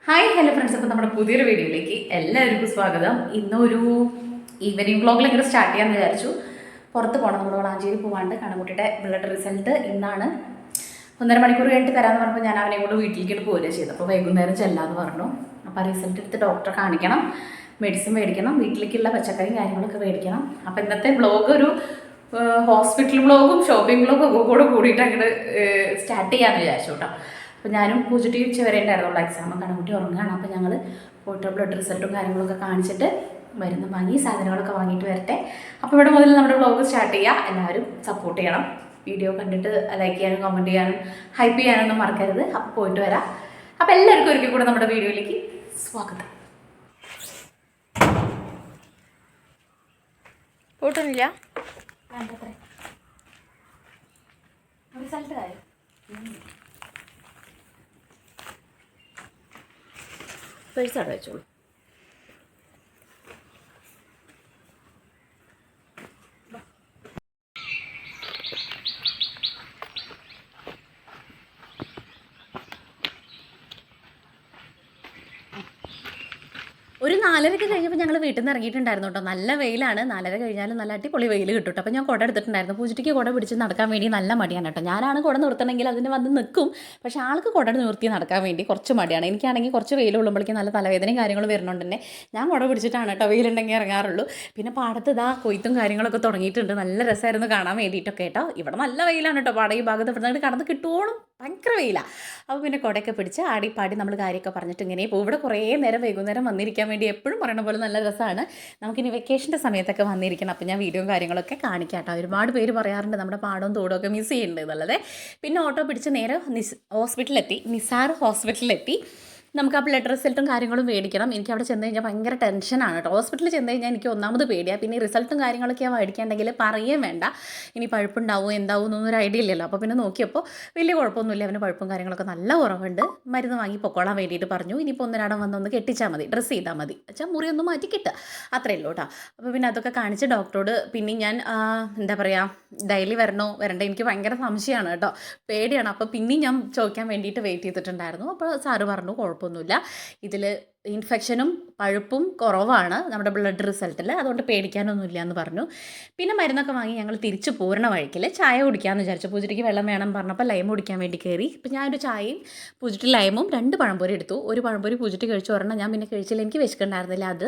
Hi hello friends, അപ്പോൾ നമ്മുടെ പുതിയൊരു വീഡിയോയിലേക്ക് എല്ലാവർക്കും സ്വാഗതം. ഇന്നൊരു ഈവനിങ് വ്ളോഗിൽ ഇങ്ങനെ സ്റ്റാർട്ട് ചെയ്യാമെന്ന് വിചാരിച്ചു. പുറത്ത് പോകണം, നമ്മൾ വളാഞ്ചേരി പോകാണ്ട്. കണക്കുട്ടിയുടെ ബ്ലഡ് റിസൾട്ട് ഇന്നാണ്. 1.5 മണിക്കൂർ കഴിഞ്ഞിട്ട് തരാമെന്ന് പറഞ്ഞപ്പോൾ ഞാൻ അവനെ കൊണ്ട് വീട്ടിലേക്ക് പോരുക ചെയ്തു. അപ്പോൾ വൈകുന്നേരം ചെല്ലാമെന്ന് പറഞ്ഞു. അപ്പോൾ റിസൾട്ട് എടുത്ത് ഡോക്ടറെ കാണിക്കണം, മെഡിസിൻ മേടിക്കണം, വീട്ടിലേക്കുള്ള പച്ചക്കറിയും കാര്യങ്ങളൊക്കെ മേടിക്കണം. അപ്പോൾ ഇന്നത്തെ വ്ളോഗ് ഒരു ഹോസ്പിറ്റൽ വ്ളോഗും ഷോപ്പിംഗ് വ്ളോഗും ഒക്കെ കൂടെ കൂടിയിട്ട് അങ്ങോട്ട് സ്റ്റാർട്ട് ചെയ്യാമെന്ന് വിചാരിച്ചു കേട്ടോ. അപ്പോൾ ഞാനും പോസിറ്റീവ് ഉച്ച വരെ ഉണ്ടായിരുന്നുള്ളൂ എക്സാം. കണക്കുട്ടി ഉറങ്ങുകയാണ്. അപ്പോൾ ഞങ്ങൾ പോയിട്ട് ബ്ലഡ് റിസൾട്ടും കാര്യങ്ങളൊക്കെ കാണിച്ചിട്ട് മരുന്ന് വാങ്ങി സാധനങ്ങളൊക്കെ വാങ്ങിയിട്ട് വരട്ടെ. അപ്പോൾ ഇവിടെ മുതൽ നമ്മുടെ വ്ളോഗ് സ്റ്റാർട്ട് ചെയ്യുക. എല്ലാവരും സപ്പോർട്ട് ചെയ്യണം. വീഡിയോ കണ്ടിട്ട് ലൈക്ക് ചെയ്യാനും കമൻറ്റ് ചെയ്യാനും ഹൈപ്പ് ചെയ്യാനൊന്നും മറക്കരുത്. അപ്പോൾ പോയിട്ട് വരാം. അപ്പോൾ എല്ലാവർക്കും ഒരിക്കൽ കൂടെ നമ്മുടെ വീഡിയോയിലേക്ക് സ്വാഗതം. പോയിട്ടൊന്നുമില്ല റിസൾട്ട് ആയോ? പേഴ്സ് അവിടെ വെച്ചോളൂ. ഒരു 4:30 കഴിഞ്ഞപ്പോൾ ഞങ്ങൾ വീട്ടിൽ നിന്ന് ഇറങ്ങിയിട്ടുണ്ടായിരുന്നു കേട്ടോ. നല്ല വെയിലാണ്. 4:30 കഴിഞ്ഞാലും നല്ല അടിപൊളി വെയിൽ കിട്ടും. അപ്പോൾ ഞാൻ കുട എടുത്തിട്ടുണ്ടായിരുന്നു. പൂജിറ്റിക്ക് കുട പിടിച്ച് നടക്കാൻ വേണ്ടി നല്ല മടിയാണ് കേട്ടോ. ഞാനാണ് കുട നിർത്തണമെങ്കിൽ അതിന് വന്ന് നിൽക്കും. പക്ഷേ ആൾക്ക് കുട നിർത്തി നടക്കാൻ വേണ്ടി കുറച്ച് മടിയാണ്. എനിക്കാണെങ്കിൽ കുറച്ച് വെയിൽ കൊള്ളുമ്പോഴേക്കും നല്ല തലവേദനയും കാര്യങ്ങളും വരുന്നുണ്ട് തന്നെ. ഞാൻ കുട പിടിച്ചിട്ടാണ് കേട്ടോ വെയിലുണ്ടെങ്കിൽ ഇറങ്ങാറുള്ളൂ. പിന്നെ പാടത്ത് ഇതാ കൊയ്ത്തും കാര്യങ്ങളൊക്കെ തുടങ്ങിയിട്ടുണ്ട്. നല്ല രസമായിരുന്നു കാണാൻ വേണ്ടിയിട്ടൊക്കെ കേട്ടോ. ഇവിടെ നല്ല വെയിലാണ് കേട്ടോ. പാട ഈ ഭാഗത്ത് ഇവിടെ നിന്ന് കടന്ന് കിട്ടുവോളും ഭയങ്കര വെയിലാണ്. അപ്പോൾ പിന്നെ കുടയൊക്കെ പിടിച്ച് ആടി പാടി നമ്മൾ കാര്യമൊക്കെ പറഞ്ഞിട്ട് ഇങ്ങനെ ഇപ്പോൾ ഇവിടെ കുറേ നേരം വൈകുന്നേരം വന്നിരിക്കാൻ വേണ്ടി എപ്പോഴും പറയണ പോലെ നല്ല രസമാണ്. നമുക്കിനി വെക്കേഷൻ്റെ സമയത്തൊക്കെ വന്നിരിക്കണം. അപ്പോൾ ഞാൻ വീഡിയോയും കാര്യങ്ങളൊക്കെ കാണിക്കാം കേട്ടോ. ഒരുപാട് പേര് പറയാറുണ്ട് നമ്മുടെ പാടവും തോടും ഒക്കെ മിസ് ചെയ്യുന്നുണ്ട് എന്നുള്ളത്. പിന്നെ ഓട്ടോ പിടിച്ച് നേരെ ഹോസ്പിറ്റലിലെത്തി, നിസാർ ഹോസ്പിറ്റലിലെത്തി. നമുക്ക് ആ ബ്ലഡ് റിസൾട്ടും കാര്യങ്ങളും മേടിക്കണം. എനിക്ക് അവിടെ ചെന്ന് കഴിഞ്ഞാൽ ഭയങ്കര ടെൻഷനാണ് കേട്ടോ. ഹോസ്പിറ്റലിൽ ചെന്ന് കഴിഞ്ഞാൽ എനിക്ക് ഒന്നാമത് പേടിയാണ്. പിന്നെ ഈ റിസൾട്ടും കാര്യങ്ങളൊക്കെ മേടിക്കാണ്ടെങ്കിൽ പറയുകയും വേണ്ട, ഇനി പഴുപ്പുണ്ടാവും എന്താവും എന്നൊന്നും ഒരു ഐഡിയ ഇല്ലല്ലോ. അപ്പോൾ പിന്നെ നോക്കിയപ്പോൾ വലിയ കുഴപ്പമൊന്നുമില്ല. അവന് പഴുപ്പും കാര്യങ്ങളൊക്കെ നല്ല കുറവുണ്ട്. മരുന്ന് വാങ്ങി പൊക്കോളാൻ വേണ്ടിയിട്ട് പറഞ്ഞു. ഇനിയിപ്പോൾ ഒന്നിരാടം വന്നൊന്ന് കെട്ടിച്ചാൽ മതി, ഡ്രസ്സ് ചെയ്താൽ മതി, വെച്ചാൽ മുറിയൊന്നും മാറ്റി കിട്ടുക, അത്രയേ ഉള്ളൂ കേട്ടോ. അപ്പോൾ പിന്നെ അതൊക്കെ കാണിച്ച് ഡോക്ടറോട് പിന്നെ ഞാൻ എന്താ പറയുക, ഡെയിലി വരണോ വരണ്ടേ എനിക്ക് ഭയങ്കര സംശയമാണ് കേട്ടോ, പേടിയാണ്. അപ്പോൾ പിന്നെയും ഞാൻ ചോദിക്കാൻ വേണ്ടിയിട്ട് വെയിറ്റ് ചെയ്തിട്ടുണ്ടായിരുന്നു. അപ്പോൾ സാറ് പറഞ്ഞു കുഴപ്പമൊന്നുമില്ല, ഇതിൽ ഇൻഫെക്ഷനും പഴുപ്പും കുറവാണ് നമ്മുടെ ബ്ലഡ് റിസൾട്ടിൽ, അതുകൊണ്ട് പേടിക്കാനൊന്നുമില്ല എന്ന് പറഞ്ഞു. പിന്നെ മരുന്നൊക്കെ വാങ്ങി ഞങ്ങൾ തിരിച്ച് പോരണ വഴിക്കിൽ ചായ കുടിക്കാമെന്ന് വിചാരിച്ചു. പൂജിറ്റിക്ക് വെള്ളം വേണം പറഞ്ഞപ്പോൾ ലൈം കുടിക്കാൻ വേണ്ടി കയറി. ഇപ്പം ഞാനൊരു ചായയും പൂജിറ്റി ലൈമും 2 പഴംപൊരി എടുത്തു. ഒരു പഴംപൊരി പൂജിറ്റി കഴിച്ചു, ഒരെണ്ണം ഞാൻ പിന്നെ കഴിച്ചില്ല, എനിക്ക് വിശക്കുണ്ടായിരുന്നില്ല. അത്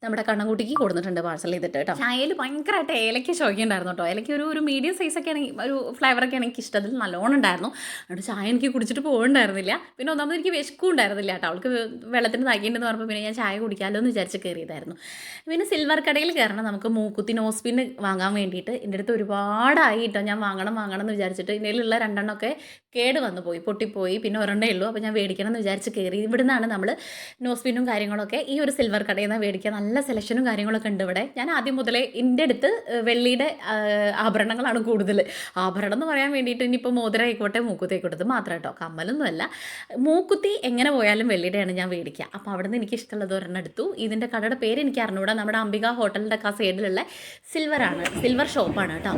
നമ്മുടെ കണ്ണൻകുട്ടിക്ക് കൊടുത്തിട്ടുണ്ട് പാഴ്സൽ ചെയ്തിട്ട് കേട്ടോ. ചായയിൽ ഭയങ്കരമായിട്ട് ഏലയ്ക്ക് ചോദിക്കുന്നുണ്ടായിരുന്നു കേട്ടോ. ഏലയ്ക്ക് ഒരു മീഡിയം സൈസൊക്കെ ആണെങ്കിൽ ഒരു ഫ്ലേവറൊക്കെ ആണെങ്കിൽ എനിക്ക് ഇഷ്ടത്തിൽ നല്ലോണം ഉണ്ടായിരുന്നു. അതുകൊണ്ട് ചായ എനിക്ക് കുടിച്ചിട്ട് പോകുന്നുണ്ടായിരുന്നില്ല. പിന്നെ ഒന്നാമത് എനിക്ക് വിശക്കും ഉണ്ടായിരുന്നില്ല കേട്ടോ. അവൾക്ക് വെള്ളത്തിന് താക്കിണ്ടെന്ന് പറഞ്ഞപ്പോൾ പിന്നെ ഞാൻ ചായ കുടിക്കാമല്ലോ എന്ന് വിചാരിച്ച് കയറിയതായിരുന്നു. പിന്നെ സിൽവർ കടയിൽ കയറണം നമുക്ക് മൂക്കുത്തി നോസ്പിൻ വാങ്ങാൻ വേണ്ടിയിട്ട്. എൻ്റെ അടുത്ത് ഒരുപാടായി കേട്ടോ, ഞാൻ വാങ്ങണം എന്ന് വിചാരിച്ചിട്ട്. ഇതിലുള്ള 2 കേട് വന്നു പോയി, പൊട്ടിപ്പോയി. പിന്നെ ഒരെണ്ണേ ഉള്ളൂ. അപ്പോൾ ഞാൻ മേടിക്കണം എന്ന് വിചാരിച്ച് കയറി. ഇവിടെ നിന്നാണ് നമ്മൾ നോസ്പിനും കാര്യങ്ങളൊക്കെ ഈ ഒരു സിൽവർ കടയിൽ നിന്ന് മേടിക്കുക. നല്ല സെലക്ഷനും കാര്യങ്ങളൊക്കെ ഉണ്ട് ഇവിടെ. ഞാൻ ആദ്യം മുതലേ എൻ്റെ അടുത്ത് വെള്ളിയുടെ ആഭരണങ്ങളാണ് കൂടുതൽ. ആഭരണം എന്ന് പറയാൻ വേണ്ടിയിട്ട് ഇനിയിപ്പോൾ മോതിരം ആയിക്കോട്ടെ മൂക്കുത്തി ആയിക്കോട്ടെ, ഇത് മാത്രം കേട്ടോ, കമ്മലൊന്നുമല്ല. മൂക്കുത്തി എങ്ങനെ പോയാലും വെള്ളിയുടെയാണ് ഞാൻ മേടിക്കുക. അപ്പോൾ അവിടെ നിന്ന് എനിക്ക് ഇഷ്ടമുള്ളത് ഒരെണ്ണം എടുത്തു. ഇതിൻ്റെ കടയുടെ പേര് എനിക്ക് അറിഞ്ഞുകൂടാ. നമ്മുടെ അംബിക ഹോട്ടലിൻ്റെ ഒക്കെ സൈഡിലുള്ള സിൽവർ ഷോപ്പാണ് കേട്ടോ.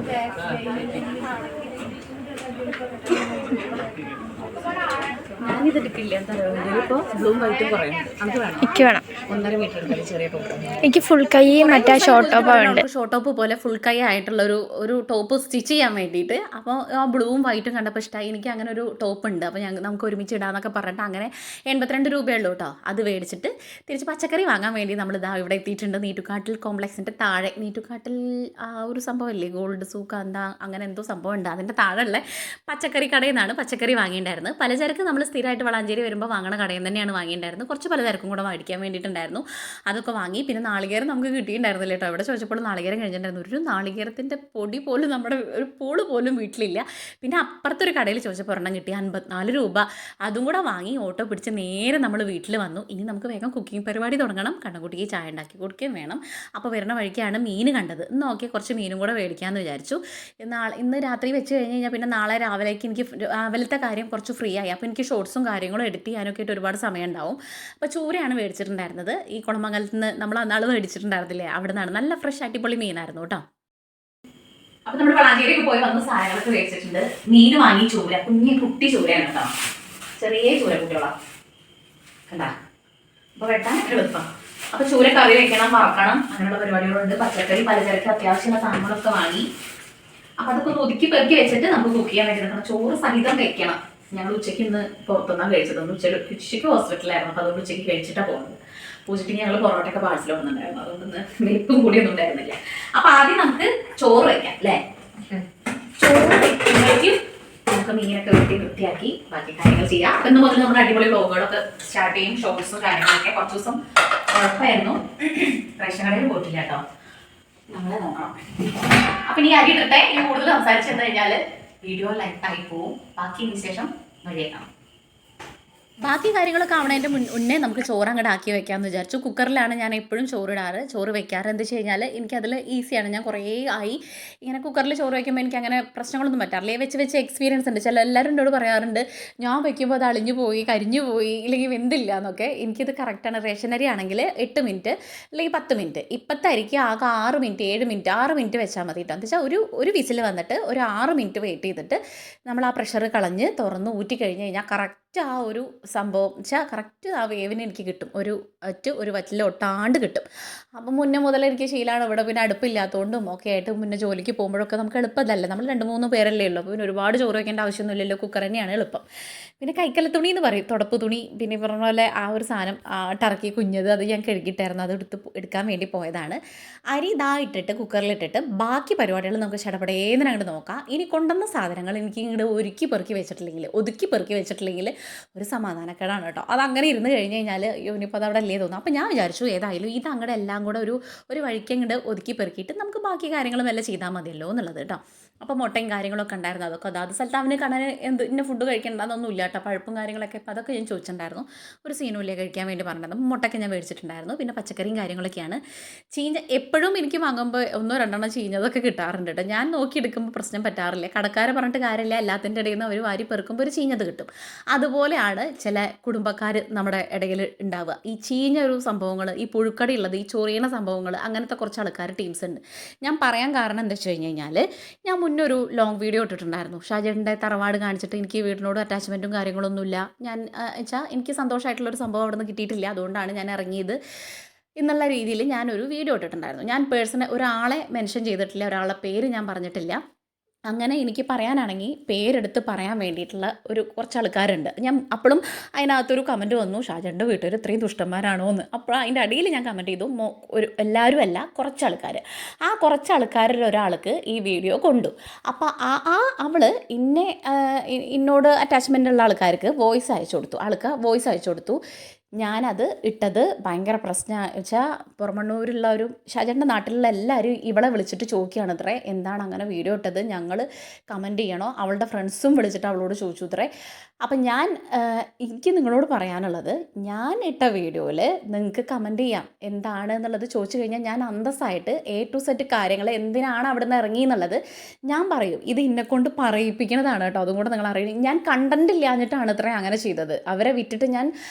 ഞാനിതെടുക്കില്ല, എന്താ പറയുക, ഇപ്പോൾ ബ്ലൂം വൈറ്റും കുറയുന്നുണ്ട്. നമുക്ക് വേണം, എനിക്ക് വേണം 1.5 മീറ്റർ എടുത്താൽ ചെറിയ ടോപ്പ്. എനിക്ക് ഫുൾ കൈ മറ്റേ ഷോർട്ട് ടോപ്പ് പോലെ ഫുൾ കൈ ആയിട്ടുള്ള ഒരു ടോപ്പ് സ്റ്റിച്ച് ചെയ്യാൻ വേണ്ടിയിട്ട്. അപ്പോൾ ആ ബ്ലൂവും വൈറ്റും കണ്ടപ്പോൾ ഇഷ്ടമായി. എനിക്ക് അങ്ങനെ ഒരു ടോപ്പ് ഉണ്ട്. അപ്പോൾ നമുക്ക് ഒരുമിച്ച് ഇടാമെന്നൊക്കെ പറഞ്ഞിട്ട് അങ്ങനെ 82 രൂപയുള്ളൂ കേട്ടോ. അത് മേടിച്ചിട്ട് തിരിച്ച് പച്ചക്കറി വാങ്ങാൻ വേണ്ടി നമ്മൾ ഇതാ ഇവിടെ എത്തിയിട്ടുണ്ട്. നീറ്റുകാട്ടിൽ കോംപ്ലക്സിൻ്റെ താഴെ, നീറ്റുകാട്ടിൽ ആ ഒരു സംഭവമില്ലേ, ഗോൾഡ് സൂക്ക് എന്താ അങ്ങനെ എന്തോ സംഭവം ഉണ്ട്, അതിൻ്റെ താഴെയുള്ള പച്ചക്കറി കടയിൽ നിന്നാണ് പച്ചക്കറി വാങ്ങിയിട്ടുണ്ടായിരുന്നത്. പലചരക്ക് നമ്മൾ സ്ഥിരമായിട്ട് വളാഞ്ചേരി വരുമ്പോൾ വാങ്ങണ കടയിൽ തന്നെയാണ് വാങ്ങിയിട്ടുണ്ടായിരുന്നത്. കുറച്ച് പലചരക്കും കൂടെ മേടിക്കാൻ വേണ്ടിയിട്ടുണ്ടായിരുന്നു. അതൊക്കെ വാങ്ങി. പിന്നെ നാളികേരം നമുക്ക് കിട്ടിയിട്ടുണ്ടായിരുന്നില്ല കേട്ടോ. ഇവിടെ ചോദിച്ചപ്പോൾ നാളികേരം കഴിഞ്ഞിട്ടുണ്ടായിരുന്നു. ഒരു നാളികേരത്തിൻ്റെ പൊടി പോലും, നമ്മുടെ ഒരു പൂള് പോലും വീട്ടിലില്ല. പിന്നെ അപ്പുറത്തൊരു കടയിൽ ചോദിച്ചപ്പോൾ ഒരെണ്ണം കിട്ടി, 54 രൂപ. അതും കൂടെ വാങ്ങി ഓട്ടോ പിടിച്ച് നേരെ നമ്മൾ വീട്ടിൽ വന്നു. ഇനി നമുക്ക് വേഗം കുക്കിംഗ് പരിപാടി തുടങ്ങണം. കണ്ണൻകുട്ടിക്ക് ചായ ഉണ്ടാക്കി കൊടുക്കുകയും വേണം. അപ്പോൾ വരുന്ന വഴിക്കാണ് മീൻ കണ്ടത്. ഇന്ന് നോക്കി കുറച്ച് മീനും കൂടെ മേടിക്കാമെന്ന് വിചാരിച്ചു. ഇന്ന് രാത്രി വെച്ച് കഴിഞ്ഞ് കഴിഞ്ഞാൽ പിന്നെ നാളെ രാവിലേക്ക് എനിക്ക് രാവിലത്തെ കാര്യം കുറച്ച് ഫ്രീ ആയി. അപ്പോൾ എനിക്ക് ഷോർട്സും കാര്യങ്ങളും എഡിറ്റ് ചെയ്യാനൊക്കെ ആയിട്ട് ഒരുപാട് സമയം ഉണ്ടാവും. അപ്പോൾ ചൂരയാണ് മേടിച്ചിട്ടുണ്ടായിരുന്നത്. ഈ കുളമംഗലത്ത് നിന്ന് നമ്മൾ അന്നാൾ മേടിച്ചിട്ടുണ്ടായിരുന്നില്ലേ, അവിടെ നിന്നാണ്. നല്ല ഫ്രഷ് അടിപൊളി മീനായിരുന്നു കേട്ടോ. അപ്പോൾ നമ്മൾ വളാഞ്ചേരിക്ക് പോയി വന്ന് സാധനങ്ങളൊക്കെ മേടിച്ചിട്ടുണ്ട്. മീൻ വാങ്ങി ചൂര, കുട്ടി ചൂരയാണ് കേട്ടോ. ചെറിയ ചൂര കുട്ടികളാണ് കണ്ടാ. അപ്പോൾ വെട്ടാനൊക്കെ എളുപ്പം. അപ്പോൾ ചൂര കറി വെക്കണം, വറക്കണം, അങ്ങനെയുള്ള പരിപാടികളുണ്ട്. പച്ചക്കറി പലചരക്ക് അത്യാവശ്യമുള്ള സാധനങ്ങളൊക്കെ വാങ്ങി. അപ്പോൾ അതൊക്കെ ഒന്ന് ഒതുക്കി പെറുക്കി വെച്ചിട്ട് നമുക്ക് കുക്ക് ചെയ്യാൻ വേണ്ടി നിൽക്കണം. ചോറ് സഹിതം വെക്കണം. ഞങ്ങൾ ഉച്ചയ്ക്ക് ഇന്ന് പുറത്തുനിന്നാണ് കഴിച്ചത്. ഉച്ചയ്ക്ക് ഹോസ്പിറ്റലായിരുന്നു. അപ്പോൾ അതുകൊണ്ട് ഉച്ചയ്ക്ക് കഴിച്ചിട്ടാണ് പോകുന്നത്. പൂജയ്ക്ക് ഞങ്ങൾ പൊറോട്ടയൊക്കെ പാഴ്സൽ വന്നിട്ടുണ്ടായിരുന്നു. അതുകൊണ്ട് വെപ്പും കൂടിയൊന്നും ഉണ്ടായിരുന്നില്ല. അപ്പോൾ ആദ്യം നമുക്ക് ചോറ് വയ്ക്കാം അല്ലേ? ചോറ് വയ്ക്കുമ്പോഴേക്കും നമുക്ക് മീനൊക്കെ വെട്ടി വൃത്തിയാക്കി ബാക്കി കാര്യങ്ങൾ ചെയ്യാം. അപ്പം ഇന്ന് മുതൽ നമ്മുടെ അടിപൊളി വ്ലോഗുകളൊക്കെ സ്റ്റാർട്ട് ചെയ്യും. ഷോർട്സും കാര്യങ്ങളൊക്കെ. കുറച്ച് ദിവസം കുഴപ്പമായിരുന്നു, റേഷൻ കടയിൽ പോയിട്ടില്ല കേട്ടോ. നമ്മളെ നോക്കണം. അപ്പം ഇനി അരി ഇട്ടിട്ടെ. ഇനി കൂടുതൽ സംസാരിച്ചു കഴിഞ്ഞാൽ വീഡിയോ ലൈറ്റായി പോവും. ബാക്കി വിശേഷം വഴിയേക്കാം. ബാക്കി കാര്യങ്ങളൊക്കെ ആവണതിൻ്റെ മുന്നേ നമുക്ക് ചോറ് അങ്ങോട്ട് ആക്കി വെക്കാമെന്ന് വിചാരിച്ചു. കുക്കറിലാണ് ഞാൻ എപ്പോഴും ചോറിടാറ്, ചോറ് വെക്കാറ്. എന്താ വെച്ച് കഴിഞ്ഞാൽ എനിക്കതിൽ ഈസിയാണ്. ഞാൻ കുറേ ആയി ഇങ്ങനെ കുക്കറിൽ ചോറ് വയ്ക്കുമ്പോൾ എനിക്ക് അങ്ങനെ പ്രശ്നങ്ങളൊന്നും പറ്റാറില്ല. വെച്ച് എക്സ്പീരിയൻസ് ഉണ്ട്. എല്ലാവരും എന്നോട് പറയാറുണ്ട് ഞാൻ വയ്ക്കുമ്പോൾ അത് അളിഞ്ഞു പോയി, കരിഞ്ഞു പോയി, ഇല്ലെങ്കിൽ വെന്തില്ല എന്നൊക്കെ. എനിക്കിത് കറക്റ്റാണ്. റേഷനറി ആണെങ്കിൽ 8 മിനിറ്റ് അല്ലെങ്കിൽ 10 മിനിറ്റ്. ഇപ്പോഴത്തെ അരിക്ക് ആകെ 6 മിനിറ്റ് 7 മിനിറ്റ് 6 മിനിറ്റ് വെച്ചാൽ മതി കേട്ടോ. എന്താ വെച്ചാൽ ഒരു വിസിൽ വന്നിട്ട് ഒരു 6 മിനിറ്റ് വെയിറ്റ് ചെയ്തിട്ട് നമ്മൾ ആ പ്രഷർ കളഞ്ഞ് തുറന്ന് ഊറ്റി കഴിഞ്ഞ് കഴിഞ്ഞാൽ കറക്റ്റ് ആ ഒരു സംഭവം വെച്ചാൽ കറക്റ്റ് ആ വേവിന് എനിക്ക് കിട്ടും. ഒരു വറ്റിൽ ഒട്ടാണ്ട് കിട്ടും. അപ്പം മുന്നേ മുതൽ എനിക്ക് ശീലമാണ്. ഇവിടെ പിന്നെ അടുപ്പില്ലാത്തതുകൊണ്ടും ഒക്കെ ആയിട്ട് മുന്നേ ജോലിക്ക് പോകുമ്പോഴൊക്കെ നമുക്ക് എളുപ്പമല്ല. നമ്മൾ 2-3 പേരല്ലേ ഉള്ളൂ. അപ്പോൾ പിന്നെ ഒരുപാട് ചോറ് വയ്ക്കേണ്ട ആവശ്യമൊന്നുമില്ലല്ലോ. കുക്കർ തന്നെയാണ് എളുപ്പം. പിന്നെ കൈക്കല തുണി എന്ന് പറയും, തുടപ്പ് തുണി. പിന്നെ പറഞ്ഞ പോലെ ആ ഒരു സാധനം ടർക്കി കുഞ്ഞത് അത് ഞാൻ കഴുകിയിട്ടായിരുന്നു. അത് എടുക്കാൻ വേണ്ടി പോയതാണ്. അരി ഇട്ടിട്ട് കുക്കറിലിട്ടിട്ട് ബാക്കി പരിപാടികൾ നമുക്ക് ചടപടേന്ന് അങ്ങോട്ട് നോക്കാം. ഇനി കൊണ്ടുവന്ന സാധനങ്ങൾ എനിക്ക് ഇങ്ങോട്ട് ഒതുക്കി പെറുക്കി വെച്ചിട്ടില്ലെങ്കിൽ ഒരു സമാധാനക്കേടാണ് കേട്ടോ. അതങ്ങനെ ഇരുന്ന് കഴിഞ്ഞ് കഴിഞ്ഞാൽ ഇനിയിപ്പോൾ അത് അവിടെ അല്ലേ തോന്നും. അപ്പോൾ ഞാൻ വിചാരിച്ചു ഏതായാലും ഇത് അങ്ങോട്ട് എല്ലാം കൂടെ ഒരു വഴിക്ക് അങ്ങോട്ട് ഒതുക്കി പെറുക്കിയിട്ട് നമുക്ക് ബാക്കി കാര്യങ്ങളും എല്ലാം ചെയ്താൽ മതിയല്ലോ എന്നുള്ളത് കേട്ടോ. അപ്പോൾ മുട്ടയും കാര്യങ്ങളൊക്കെ ഉണ്ടായിരുന്നു. അതൊക്കെ അതാത് സ്ഥലത്ത് അവന് കാണാൻ ഇന്ന ഫുഡ് കഴിക്കേണ്ടതൊന്നും ഇല്ല കേട്ടോ. പഴുപ്പും കാര്യങ്ങളൊക്കെ അപ്പോൾ അതൊക്കെ ഞാൻ ചോദിച്ചിട്ടുണ്ടായിരുന്നു. ഒരു സീനുമില്ലേ കഴിക്കാൻ വേണ്ടി പറഞ്ഞിട്ടുണ്ടായിരുന്നു. മുട്ടയൊക്കെ ഞാൻ മേടിച്ചിട്ടുണ്ടായിരുന്നു. പിന്നെ പച്ചക്കറിയും കാര്യങ്ങളൊക്കെയാണ്. ചീഞ്ഞ എപ്പോഴും എനിക്ക് വാങ്ങുമ്പോൾ 1-2 ചീഞ്ഞതൊക്കെ കിട്ടാറുണ്ട് കേട്ടോ. ഞാൻ നോക്കിയെടുക്കുമ്പോൾ പ്രശ്നം പറ്റാറില്ല. കടക്കാരെ പറഞ്ഞിട്ട് കാര്യമില്ല, എല്ലാത്തിൻ്റെ ഇടയിൽ നിന്ന് അവർ വാരി പെറുക്കുമ്പോൾ ഒരു ചീഞ്ഞത് കിട്ടും. അതുപോലെയാണ് ചില കുടുംബക്കാർ നമ്മുടെ ഇടയിൽ ഉണ്ടാവുക. ഈ ചീഞ്ഞ ഒരു സംഭവങ്ങൾ, ഈ പുഴുക്കടിയുള്ളത്, ഈ ചൊറിയണ സംഭവങ്ങൾ, അങ്ങനത്തെ കുറച്ച് ആൾക്കാർ ടീംസ് ഉണ്ട്. ഞാൻ പറയാൻ കാരണം എന്താ വെച്ച് കഴിഞ്ഞ് കഴിഞ്ഞാൽ ഞാൻ മുന്നേ ഒരു ലോങ് വീഡിയോ ഇട്ടിട്ടുണ്ടായിരുന്നു. ഷാജേട്ടൻ്റെ തറവാട് കാണിച്ചിട്ട് എനിക്ക് വീടിനോട് അറ്റാച്ച്മെൻറ്റും കാര്യങ്ങളൊന്നുമില്ല. ഞാൻ വെച്ചാൽ എനിക്ക് സന്തോഷമായിട്ടുള്ളൊരു സംഭവം അവിടെ നിന്ന് കിട്ടിയിട്ടില്ല. അതുകൊണ്ടാണ് ഞാൻ ഇറങ്ങിയത് എന്നുള്ള രീതിയിൽ ഞാനൊരു വീഡിയോ ഇട്ടിട്ടുണ്ടായിരുന്നു. ഞാൻ ഒരാളെ മെൻഷൻ ചെയ്തിട്ടില്ല, ഒരാളുടെ പേര് ഞാൻ പറഞ്ഞിട്ടില്ല. അങ്ങനെ എനിക്ക് പറയാനാണെങ്കിൽ പേരെടുത്ത് പറയാൻ വേണ്ടിയിട്ടുള്ള കുറച്ച് ആൾക്കാരുണ്ട്. ഞാൻ അപ്പോഴും അതിനകത്തൊരു കമൻറ്റ് വന്നു, ഷാജൻ്റെ വീട്ടുകാർ ഇത്രയും ദുഷ്ടന്മാരാണോ എന്ന്. അപ്പോൾ അതിൻ്റെ അടിയിൽ ഞാൻ കമൻറ്റ് ചെയ്തു, എല്ലാവരും അല്ല, കുറച്ച് ആൾക്കാർ. ആ കുറച്ച് ആൾക്കാരിൽ ഒരാൾക്ക് ഈ വീഡിയോ കൊണ്ടു. അപ്പോൾ അവൾ എന്നോട് അറ്റാച്ച്മെൻ്റ് ഉള്ള ആൾക്കാർക്ക് വോയിസ് അയച്ചു കൊടുത്തു. ഞാനത് ഇട്ടത് ഭയങ്കര പ്രശ്നമാണ് വെച്ചാൽ പുറമണ്ണൂരുള്ള ഒരു ഷാജൻ്റെ നാട്ടിലുള്ള എല്ലാവരും ഇവളെ വിളിച്ചിട്ട് ചോദിക്കുകയാണത്രേ, എന്താണ് അങ്ങനെ വീഡിയോ ഇട്ടത്, ഞങ്ങൾ കമൻറ്റ് ചെയ്യണോ? അവളുടെ ഫ്രണ്ട്സും വിളിച്ചിട്ട് അവളോട് ചോദിച്ചു അത്രേ. അപ്പം എനിക്ക് നിങ്ങളോട് പറയാനുള്ളത്, ഞാൻ ഇട്ട വീഡിയോയിൽ നിങ്ങൾക്ക് കമൻറ്റ് ചെയ്യാം എന്താണ് എന്നുള്ളത് ചോദിച്ചു കഴിഞ്ഞാൽ ഞാൻ അന്തസ്സായിട്ട് A to Z കാര്യങ്ങൾ എന്തിനാണ് അവിടെ നിന്ന് ഇറങ്ങി എന്നുള്ളത് ഞാൻ പറയും. ഇത് എന്നെക്കൊണ്ട് പറയിപ്പിക്കുന്നതാണ് കേട്ടോ. അതും കൂടെ നിങ്ങൾ അറിയണം. ഞാൻ കണ്ടൻറ് ഇല്ലാഞ്ഞിട്ടാണ് ഇത്രേ അങ്ങനെ ചെയ്തത്. അവരെ വിറ്റിട്ട് ഞാൻ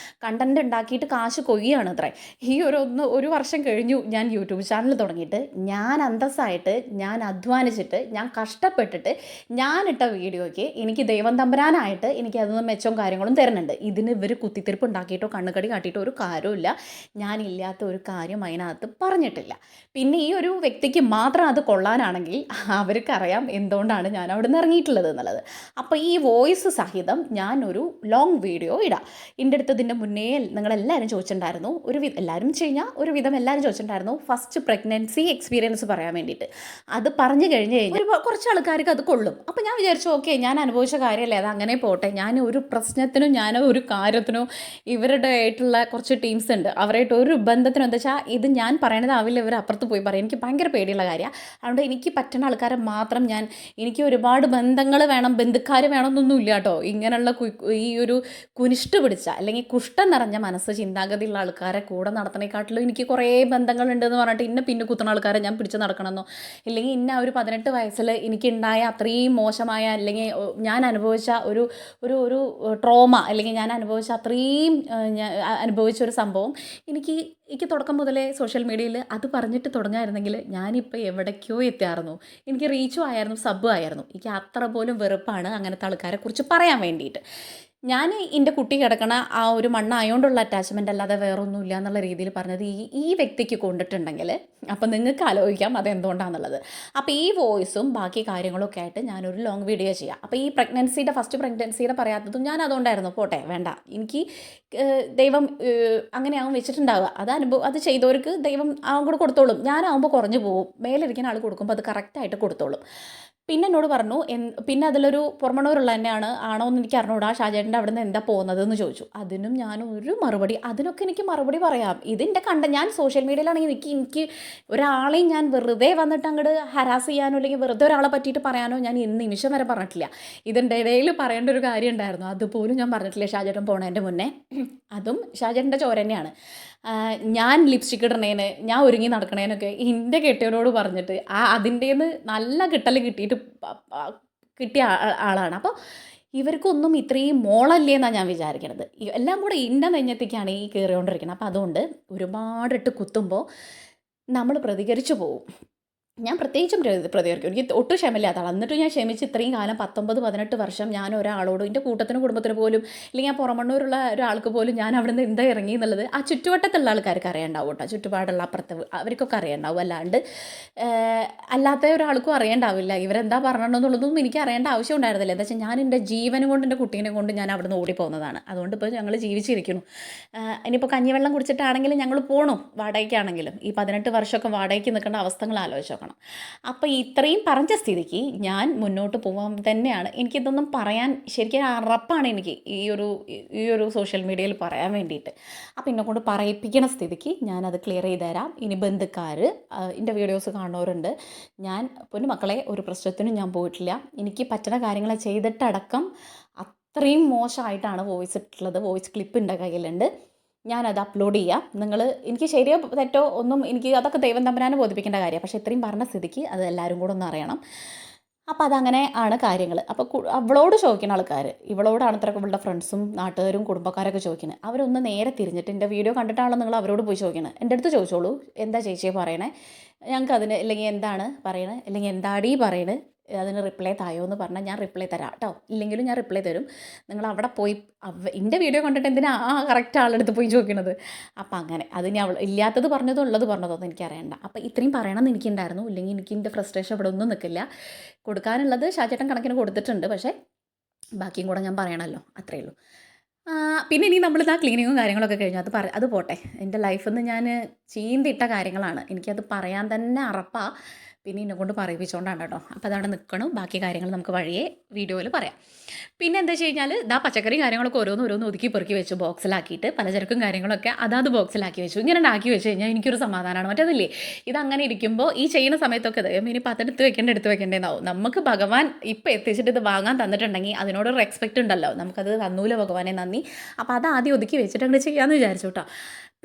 കണ്ടൻറ് ഉണ്ടാക്കിയിട്ട് കാശ് കൊയ്യാണ് അത്രേ. ഈ ഒരു വർഷം കഴിഞ്ഞു ഞാൻ യൂട്യൂബ് ചാനൽ തുടങ്ങിയിട്ട്. ഞാൻ അന്തസ്സായിട്ട്, ഞാൻ അധ്വാനിച്ചിട്ട്, ഞാൻ കഷ്ടപ്പെട്ടിട്ട് ഞാനിട്ട വീഡിയോയ്ക്ക് എനിക്ക് ദൈവം തമ്പരാനായിട്ട് എനിക്ക് അതൊന്നും മെച്ചവും കാര്യങ്ങളും തരുന്നുണ്ട്. ഇതിന് ഇവർ കുത്തിത്തിരിപ്പ് ഉണ്ടാക്കിയിട്ടോ കണ്ണുകടി കാട്ടിയിട്ടോ ഒരു കാര്യമില്ല. ഞാനില്ലാത്ത ഒരു കാര്യം അതിനകത്ത് പറഞ്ഞിട്ടില്ല. പിന്നെ ഈ ഒരു വ്യക്തിക്ക് മാത്രം അത് കൊള്ളാനാണെങ്കിൽ അവർക്കറിയാം എന്തുകൊണ്ടാണ് ഞാൻ അവിടെ നിന്ന് ഇറങ്ങിയിട്ടുള്ളത് എന്നുള്ളത്. അപ്പോൾ ഈ വോയിസ് സഹിതം ഞാനൊരു ലോങ് വീഡിയോ ഇടാം. എൻ്റെ അടുത്തതിൻ്റെ മുന്നേ നിങ്ങളെല്ലാവരും ചോദിച്ചിട്ടുണ്ടായിരുന്നു, എല്ലാവരും കഴിഞ്ഞാൽ ഒരുവിധം എല്ലാവരും ചോദിച്ചിട്ടുണ്ടായിരുന്നു ഫസ്റ്റ് പ്രഗ്നൻസി എക്സ്പീരിയൻസ് പറയാൻ വേണ്ടിയിട്ട്. അത് പറഞ്ഞു കഴിഞ്ഞ് കഴിഞ്ഞാൽ കുറച്ച് ആൾക്കാർക്ക് അത് കൊള്ളും. അപ്പോൾ ഞാൻ വിചാരിച്ചു ഓക്കെ, ഞാൻ അനുഭവിച്ച കാര്യമല്ലേ, അത് അങ്ങനെ പോട്ടെ. ഞാൻ ഒരു പ്രശ്നത്തിനും ഞാനോ ഒരു കാര്യത്തിനോ ഇവരുടെ ആയിട്ടുള്ള കുറച്ച് ടീംസ് ഉണ്ട്, അവരായിട്ട് ഒരു ബന്ധത്തിനും എന്താ വെച്ചാൽ ഇത് ഞാൻ പറയണതാവില്ല, ഇവർ അപ്പുറത്ത് പോയി പറയും. എനിക്ക് ഭയങ്കര പേടിയുള്ള കാര്യമാണ്. അതുകൊണ്ട് എനിക്ക് പറ്റുന്ന ആൾക്കാരെ മാത്രം എനിക്ക് ഒരുപാട് ബന്ധങ്ങൾ വേണം, ബന്ധുക്കാർ വേണമെന്നൊന്നും ഇല്ല കേട്ടോ. ഇങ്ങനെയുള്ള ഈ ഒരു കുനിഷ്ട് പിടിച്ച അല്ലെങ്കിൽ കുഷ്ഠം നിറഞ്ഞ മനസ്സ് ചിന്താഗതിയുള്ള ആൾക്കാരെ കൂടെ നടത്തണേക്കാട്ടിലും എനിക്ക് കുറേ ബന്ധങ്ങളുണ്ടെന്ന് പറഞ്ഞിട്ട് പിന്നെ കുത്തുന്ന ആൾക്കാരെ ഞാൻ പിടിച്ച് നടക്കണമെന്നോ ഇല്ലെങ്കിൽ ഒരു 18 വയസ്സിൽ എനിക്കുണ്ടായ അത്രയും മോശമായ അല്ലെങ്കിൽ ഞാൻ അനുഭവിച്ച ഒരു ട്രോമ അല്ലെങ്കിൽ ഞാൻ അനുഭവിച്ച അത്രയും അനുഭവിച്ചൊരു സംഭവം എനിക്ക് തുടക്കം മുതലേ സോഷ്യൽ മീഡിയയിൽ അത് പറഞ്ഞിട്ട് തുടങ്ങായിരുന്നെങ്കിൽ ഞാനിപ്പോൾ എവിടേക്കോ എത്തിയായിരുന്നു. എനിക്ക് റീച്ചും ആയിരുന്നു, സബ്ബും ആയിരുന്നു. എനിക്ക് അത്ര പോലും വെറുപ്പാണ് അങ്ങനത്തെ ആൾക്കാരെ കുറിച്ച് പറയാൻ വേണ്ടിയിട്ട്. ഞാൻ എൻ്റെ കുട്ടി കിടക്കണ ആ ഒരു മണ്ണായോണ്ടുള്ള അറ്റാച്ച്മെൻ്റ് അല്ലാതെ വേറൊന്നുമില്ല എന്നുള്ള രീതിയിൽ പറഞ്ഞത് ഈ വ്യക്തിക്ക് കൊണ്ടിട്ടുണ്ടെങ്കിൽ അപ്പോൾ നിങ്ങൾക്ക് ആലോചിക്കാം അതെന്തുകൊണ്ടാണെന്നുള്ളത്. അപ്പോൾ ഈ വോയിസും ബാക്കി കാര്യങ്ങളൊക്കെ ആയിട്ട് ഞാനൊരു ലോങ് വീഡിയോ ചെയ്യാം. അപ്പോൾ ഈ ഫസ്റ്റ് പ്രഗ്നൻസിയുടെ പറയാത്തതും ഞാൻ അതുകൊണ്ടായിരുന്നു, പോട്ടെ വേണ്ട, എനിക്ക് ദൈവം അങ്ങനെയാവും വെച്ചിട്ടുണ്ടാവുക, അത് ചെയ്തവർക്ക് ദൈവം ആവും കൂടെ കൊടുത്തോളും, ഞാനാവുമ്പോൾ കുറഞ്ഞു പോകും, മേലിരിക്കുന്ന ആൾ കൊടുക്കുമ്പോൾ അത് കറക്റ്റായിട്ട് കൊടുത്തോളും. പിന്നെ എന്നോട് പറഞ്ഞു പിന്നെ അതിലൊരു പുറമണൂരുള്ള തന്നെയാണ് ആണോ എന്ന് എനിക്ക് അറിഞ്ഞൂടാ, ഷാജേട്ടൻ്റെ അവിടെ നിന്ന് എന്താ പോകുന്നതെന്ന് ചോദിച്ചു. അതിനും ഞാൻ ഒരു മറുപടി, അതിനൊക്കെ എനിക്ക് മറുപടി പറയാം. ഇതിൻ്റെ ഞാൻ സോഷ്യൽ മീഡിയയിലാണെങ്കിൽ എനിക്ക് ഒരാളെയും ഞാൻ വെറുതെ വന്നിട്ട് അങ്ങോട്ട് ഹരാസ് ചെയ്യാനോ അല്ലെങ്കിൽ വെറുതെ ഒരാളെ പറ്റിയിട്ട് പറയാനോ ഞാൻ ഇന്ന് നിമിഷം വരെ പറഞ്ഞിട്ടില്ല. ഇതിൻ്റെ ഇടയിൽ പറയേണ്ട ഒരു കാര്യം ഉണ്ടായിരുന്നു, അതുപോലും ഞാൻ പറഞ്ഞിട്ടില്ല ഷാജേട്ടൻ പോണതിൻ്റെ മുന്നേ. അതും ഷാജേട്ടൻ്റെ ചോര തന്നെയാണ്. ഞാൻ ലിപ്സ്റ്റിക്ക് ഇടണേന്, ഞാൻ ഒരുങ്ങി നടക്കണേനൊക്കെ എൻ്റെ കെട്ടിയവനോട് പറഞ്ഞിട്ട് അതിൻ്റേന്ന് നല്ല കിട്ടൽ കിട്ടിയ ആളാണ്. അപ്പോൾ ഇവർക്കൊന്നും ഇത്രയും മോളല്ലേ എന്നാണ് ഞാൻ വിചാരിക്കണത്. എല്ലാം കൂടെ എൻ്റെ നെഞ്ഞത്തേക്കാണ് ഈ കയറിക്കൊണ്ടിരിക്കുന്നത്. അപ്പോൾ അതുകൊണ്ട് ഒരുപാടിട്ട് കുത്തുമ്പോൾ നമ്മൾ പ്രതികരിച്ചു പോകും. ഞാൻ പ്രത്യേകിച്ചും പ്രതികരിക്കും. എനിക്ക് ഒട്ടും ക്ഷമയില്ലാത്ത ആളാണ്. എന്നിട്ട് ഞാൻ ക്ഷമിച്ച് ഇത്രയും കാലം 19-18 വർഷം ഞാൻ ഒരാളോട്, എൻ്റെ കൂട്ടത്തിനും കുടുംബത്തിന് പോലും, അല്ലെങ്കിൽ ആ പുറമണ്ണൂരുള്ള ഒരാൾക്ക് പോലും ഞാൻ അവിടെ നിന്ന് എന്താ ഇറങ്ങി എന്നുള്ളത് ആ ചുറ്റുവട്ടത്തുള്ള ആൾക്കാർക്ക് അറിയണ്ടാവും കേട്ടോ. ചുറ്റുപാടുള്ള അപ്പുറത്ത് അവർക്കൊക്കെ അറിയണ്ടാവും. അല്ലാത്ത ഒരാൾക്കും അറിയണ്ടാവില്ല ഇവരെന്താ പറഞ്ഞണമെന്നുള്ളതൊന്നും എനിക്ക് അറിയേണ്ട ആവശ്യം ഉണ്ടായിരുന്നില്ല. എന്താ വെച്ചാൽ ഞാൻ എൻ്റെ ജീവനും കൊണ്ട്, എൻ്റെ കുട്ടീനെ കൊണ്ട് ഞാൻ അവിടെ നിന്ന് ഓടിപ്പോകുന്നതാണ്. അതുകൊണ്ട് ഇപ്പോൾ ഞങ്ങൾ ജീവിച്ചിരിക്കുന്നു. ഇനിയിപ്പോൾ കഞ്ഞിവെള്ളം കുടിച്ചിട്ടാണെങ്കിലും ഞങ്ങൾ പോകണം, വാടകയ്ക്കാണെങ്കിലും. ഈ 18 വർഷമൊക്കെ വാടകയ്ക്ക് നിൽക്കേണ്ട അവസ്ഥകൾ ആലോചിച്ചോ. അപ്പോൾ ഇത്രയും പറഞ്ഞ സ്ഥിതിക്ക് ഞാൻ മുന്നോട്ട് പോകാൻ തന്നെയാണ്. എനിക്കിതൊന്നും പറയാൻ ശരിക്കും അറപ്പാണ് എനിക്ക് ഈ ഒരു സോഷ്യൽ മീഡിയയിൽ പറയാൻ വേണ്ടിയിട്ട്. അപ്പോൾ എന്നെക്കൊണ്ട് പറയിപ്പിക്കണ സ്ഥിതിക്ക് ഞാനത് ക്ലിയർ ചെയ്ത് തരാം. ഇനി ബന്ധുക്കാർ എൻ്റെ വീഡിയോസ് കാണുന്നവരുണ്ട്, ഞാൻ പൊന്നു മക്കളെ ഒരു പ്രശ്നത്തിനും ഞാൻ പോയിട്ടില്ല. എനിക്ക് പറ്റുന്ന കാര്യങ്ങൾ ചെയ്തിട്ടടക്കം അത്രയും മോശമായിട്ടാണ് വോയിസ് ഇട്ടുള്ളത്. വോയിസ് ക്ലിപ്പ് എൻ്റെ കയ്യിലുണ്ട്, ഞാനത് അപ്ലോഡ് ചെയ്യാം. എനിക്ക് ശരിയോ തെറ്റോ ഒന്നും, എനിക്ക് അതൊക്കെ ദൈവം തമ്പുരാനെ ബോധിപ്പിക്കേണ്ട കാര്യമാണ്. പക്ഷേ ഇത്രയും പറഞ്ഞ സ്ഥിതിക്ക് അത് എല്ലാവരും കൂടെ ഒന്ന് അറിയണം. അപ്പോൾ അതങ്ങനെ ആണ് കാര്യങ്ങൾ. അപ്പോൾ അവളോട് ചോദിക്കുന്ന ആൾക്കാർ, ഇവളോടാണ് ഇത്രയൊക്കെ ഇവളുടെ ഫ്രണ്ട്സും നാട്ടുകാരും കുടുംബക്കാരൊക്കെ ചോദിക്കുന്നത്. അവരൊന്ന് നേരെ തിരിഞ്ഞിട്ട് എൻ്റെ വീഡിയോ കണ്ടിട്ടാണല്ലോ നിങ്ങൾ അവരോട് പോയി ചോദിക്കുന്നത്. എൻ്റെ അടുത്ത് ചോദിച്ചോളൂ, എന്താ ചേച്ചിയെ പറയണേ, ഞങ്ങൾക്ക് അതിന്, അല്ലെങ്കിൽ എന്താണ് പറയണേ, അല്ലെങ്കിൽ എന്താടീ പറയണേ, അതിന് റിപ്ലൈ തായോ എന്ന് പറഞ്ഞാൽ ഞാൻ റിപ്ലൈ തരാം കേട്ടോ. ഇല്ലെങ്കിലും ഞാൻ റിപ്ലൈ തരും. നിങ്ങൾ അവിടെ പോയി എൻ്റെ വീഡിയോ കണ്ടിട്ട് എന്തിനാ കറക്റ്റ് ആളെടുത്ത് പോയി ചോദിക്കണത്. അപ്പം അങ്ങനെ അതിന് അവൾ ഇല്ലാത്തത് പറഞ്ഞതോ ഉള്ളത് പറഞ്ഞതോ ഒന്നും എനിക്കറിയണ്ട. അപ്പം ഇത്രയും പറയണമെന്ന് എനിക്കുണ്ടായിരുന്നു. ഇല്ലെങ്കിൽ എനിക്ക് എൻ്റെ ഫ്രസ്ട്രേഷൻ ഇവിടെ ഒന്നും നിൽക്കില്ല. കൊടുക്കാനുള്ളത് ഷാജേട്ടൻ കണക്കിന് കൊടുത്തിട്ടുണ്ട്, പക്ഷേ ബാക്കിയും കൂടെ ഞാൻ പറയണമല്ലോ, അത്രയേ ഉള്ളൂ. പിന്നെ ഇനി നമ്മളിതാ ക്ലീനിങ്ങും കാര്യങ്ങളൊക്കെ കഴിഞ്ഞു. അത് പോട്ടെ, എൻ്റെ ലൈഫിൽ നിന്ന് ഞാൻ ചീന്തിട്ട കാര്യങ്ങളാണ്. എനിക്കത് പറയാൻ തന്നെ അറപ്പാണ്. പിന്നെ എന്നെക്കൊണ്ട് പറയിപ്പിച്ചുകൊണ്ടാണ് കേട്ടോ. അപ്പോൾ അതവിടെ നിൽക്കണം. ബാക്കി കാര്യങ്ങൾ നമുക്ക് വഴിയേ വീഡിയോയിൽ പറയാം. പിന്നെ എന്താ വെച്ച് കഴിഞ്ഞാൽ പച്ചക്കറി കാര്യങ്ങളൊക്കെ ഓരോന്ന് ഒതുക്കി പെറുക്കി വെച്ചു ബോക്സിലാക്കിയിട്ട്, പലചരക്കും കാര്യങ്ങളൊക്കെ അതാത് ബോക്സിലാക്കി വെച്ചു. ഇങ്ങനെ ഉണ്ടാക്കി വെച്ച് കഴിഞ്ഞാൽ എനിക്കൊരു സമാധാനമാണ്. മറ്റേതില്ലേ, ഇതങ്ങനെ ഇരിക്കുമ്പോൾ ഈ ചെയ്യുന്ന സമയത്തൊക്കെ ഇനി എടുത്ത് വെക്കേണ്ടതാവും. നമുക്ക് ഭഗവാൻ ഇപ്പം എത്തിച്ചിട്ട് ഇത് വാങ്ങാൻ തന്നിട്ടുണ്ടെങ്കിൽ അതിനോടൊരു റെസ്പെക്റ്റ് ഉണ്ടല്ലോ, നമുക്കത് തന്നൂല ഭഗവാനെ, നന്ദി. അപ്പോൾ അത് ആദ്യം ഒതുക്കി വെച്ചിട്ട് അങ്ങനെ ചെയ്യാമെന്ന് വിചാരിച്ചു കേട്ടോ.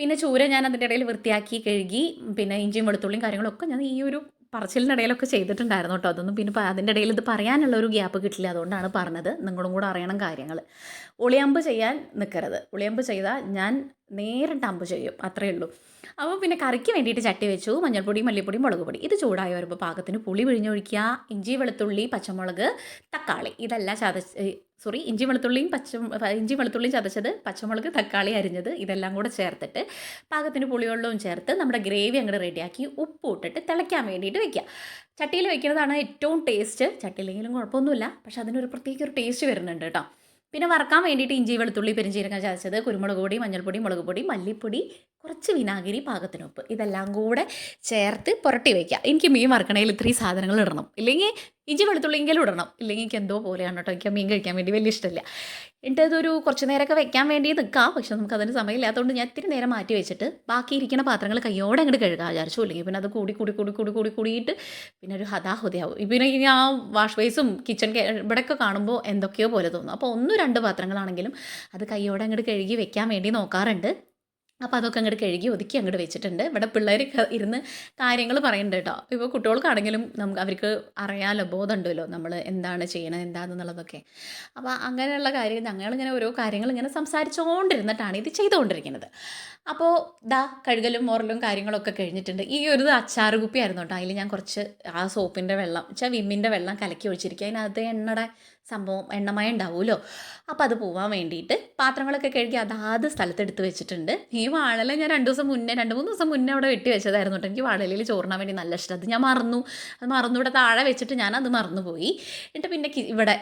പിന്നെ ചൂര ഞാൻ അതിൻ്റെ ഇടയിൽ വൃത്തിയാക്കി കഴുകി, പിന്നെ ഇഞ്ചിയും വെളുത്തുള്ളിയും കാര്യങ്ങളൊക്കെ ഞാൻ ഈ ഒരു പറച്ചിലിനിടയിലൊക്കെ ചെയ്തിട്ടുണ്ടായിരുന്നു കേട്ടോ. അതൊന്നും പിന്നെ അതിൻ്റെ ഇടയിൽ ഇത് പറയാനുള്ള ഒരു ഗ്യാപ്പ് കിട്ടില്ല, അതുകൊണ്ടാണ് പറഞ്ഞത്. നിങ്ങളും കൂടെ അറിയണം കാര്യങ്ങൾ. ഒളിയമ്പ് ചെയ്യാൻ നിൽക്കരുത്. ഒളിയമ്പ് ചെയ്താൽ ഞാൻ നേരിട്ട് അമ്പ് ചെയ്യും, അത്രയേ ഉള്ളൂ. അപ്പോൾ പിന്നെ കറിക്ക് വേണ്ടിയിട്ട് ചട്ടി വെച്ചു. മഞ്ഞൾപ്പൊടി, മല്ലിപ്പൊടി, മുളക് പൊടി, ഇത് ചൂടായി വരുമ്പോൾ പാകത്തിന് പുളി പിഴിഞ്ഞൊഴിക്കുക. ഇഞ്ചി വെളുത്തുള്ളി പച്ചമുളക് തക്കാളി ഇതെല്ലാം ഇഞ്ചി വെളുത്തുള്ളിയും ചതച്ചത്, പച്ചമുളക് തക്കാളി അരിഞ്ഞത്, ഇതെല്ലാം കൂടെ ചേർത്തിട്ട് പാകത്തിന് പുളിവെള്ളവും ചേർത്ത് നമ്മുടെ ഗ്രേവി അങ്ങോട്ട് റെഡിയാക്കി ഉപ്പ് ഇട്ടിട്ട് തിളയ്ക്കാൻ വേണ്ടിയിട്ട് വെക്കുക. ചട്ടിയിൽ വെക്കുന്നതാണ് ഏറ്റവും ടേസ്റ്റ്. ചട്ടിയിലെങ്കിലും കുഴപ്പമൊന്നുമില്ല, പക്ഷെ അതിനൊരു പ്രത്യേക ഒരു ടേസ്റ്റ് വരുന്നുണ്ട് കേട്ടോ. പിന്നെ വറക്കാൻ വേണ്ടിയിട്ട് ഇഞ്ചി വെളുത്തുള്ളി പെരിഞ്ചീരകം ചതച്ചത്, കുരുമുളക് പൊടി, മഞ്ഞൾപ്പൊടി, മുളക് പൊടി, മല്ലിപ്പൊടി, കുറച്ച് വിനാഗിരി, പാകത്തിനുപ്പ്, ഇതെല്ലാം കൂടെ ചേർത്ത് പുരട്ടി വയ്ക്കുക. എനിക്ക് മീൻ വറക്കണേൽ ഇത്രയും സാധനങ്ങൾ ഇടണം, ഇല്ലെങ്കിൽ ഇഞ്ചി വെളുത്തുള്ളിയെങ്കിലും ഇടണം, ഇല്ലെങ്കിൽ എനിക്ക് എന്തോ പോലെയാണ് കേട്ടോ. എനിക്ക് മീൻ കഴിക്കാൻ വേണ്ടി വലിയ ഇഷ്ടമില്ല. എന്നിട്ട് ഇതൊരു കുറച്ച് നേരമൊക്കെ വെക്കാൻ വേണ്ടി നിൽക്കാം, പക്ഷെ നമുക്കതിന് സമയമില്ലാത്തതുകൊണ്ട് ഞാൻ ഇത്തിരി നേരം മാറ്റി വെച്ചിട്ട് ബാക്കി ഇരിക്കുന്ന പാത്രങ്ങൾ കയ്യോടെ അങ്ങോട്ട് കഴുകാൻ വിചാരിച്ചു. അല്ലെങ്കിൽ പിന്നെ അത് കൂടിയിട്ട് പിന്നെ ഒരു ഹതാഹുതയാവും. പിന്നെ ഇനി ആ വാഷ് ബേസും കിച്ചൺ ഇവിടെയൊക്കെ കാണുമ്പോൾ എന്തൊക്കെയോ പോലെ തോന്നും. അപ്പോൾ 1-2 പാത്രങ്ങളാണെങ്കിലും അത് കയ്യോടെ അങ്ങോട്ട് കഴുകി വെക്കാൻ വേണ്ടി നോക്കാറുണ്ട്. അപ്പോൾ അതൊക്കെ അങ്ങോട്ട് കഴുകി ഒതുക്കി അങ്ങോട്ട് വെച്ചിട്ടുണ്ട്. ഇവിടെ പിള്ളേർ ഇരുന്ന് കാര്യങ്ങൾ പറയുന്നുണ്ട് കേട്ടോ. ഇപ്പോൾ കുട്ടികൾക്കാണെങ്കിലും അവർക്ക് അറിയാമല്ലോ, ബോധമുണ്ടല്ലോ നമ്മൾ എന്താണ് ചെയ്യണത് എന്താണെന്നുള്ളതൊക്കെ. അപ്പോൾ അങ്ങനെയുള്ള കാര്യം ഞങ്ങളിങ്ങനെ ഓരോ കാര്യങ്ങൾ ഇങ്ങനെ സംസാരിച്ചുകൊണ്ടിരുന്നിട്ടാണ് ഇത് ചെയ്തുകൊണ്ടിരിക്കുന്നത്. അപ്പോൾ കഴുകലും മോറലും കാര്യങ്ങളൊക്കെ കഴിഞ്ഞിട്ടുണ്ട്. ഈ ഒരു അച്ചാറ് കുപ്പിയായിരുന്നു കേട്ടോ. അതിൽ ഞാൻ കുറച്ച് ആ സോപ്പിൻ്റെ വെള്ളം വിമ്മിൻ്റെ വെള്ളം കലക്കി ഒഴിച്ചിരിക്കുക. അതിനകത്ത് എണ്ണയുടെ സംഭവം എണ്ണമയം ഉണ്ടാവുമല്ലോ. അപ്പോൾ അത് പോവാൻ വേണ്ടിയിട്ട് പാത്രങ്ങളൊക്കെ കഴുകി അതാത് സ്ഥലത്തെടുത്ത് വെച്ചിട്ടുണ്ട്. ഈ വാഴയില ഞാൻ 2 ദിവസം മുന്നേ 2-3 ദിവസം മുന്നേ അവിടെ വെട്ടി വെച്ചതായിരുന്നു കേട്ടോ. എനിക്ക് വാഴയിലയിൽ ചോറിനാൻ വേണ്ടി നല്ല ഇഷ്ടം. അത് ഞാൻ മറന്നു. ഇവിടെ താഴെ വെച്ചിട്ട് ഞാനത് മറന്നുപോയി. എന്നിട്ട് പിന്നെ ഇവിടെ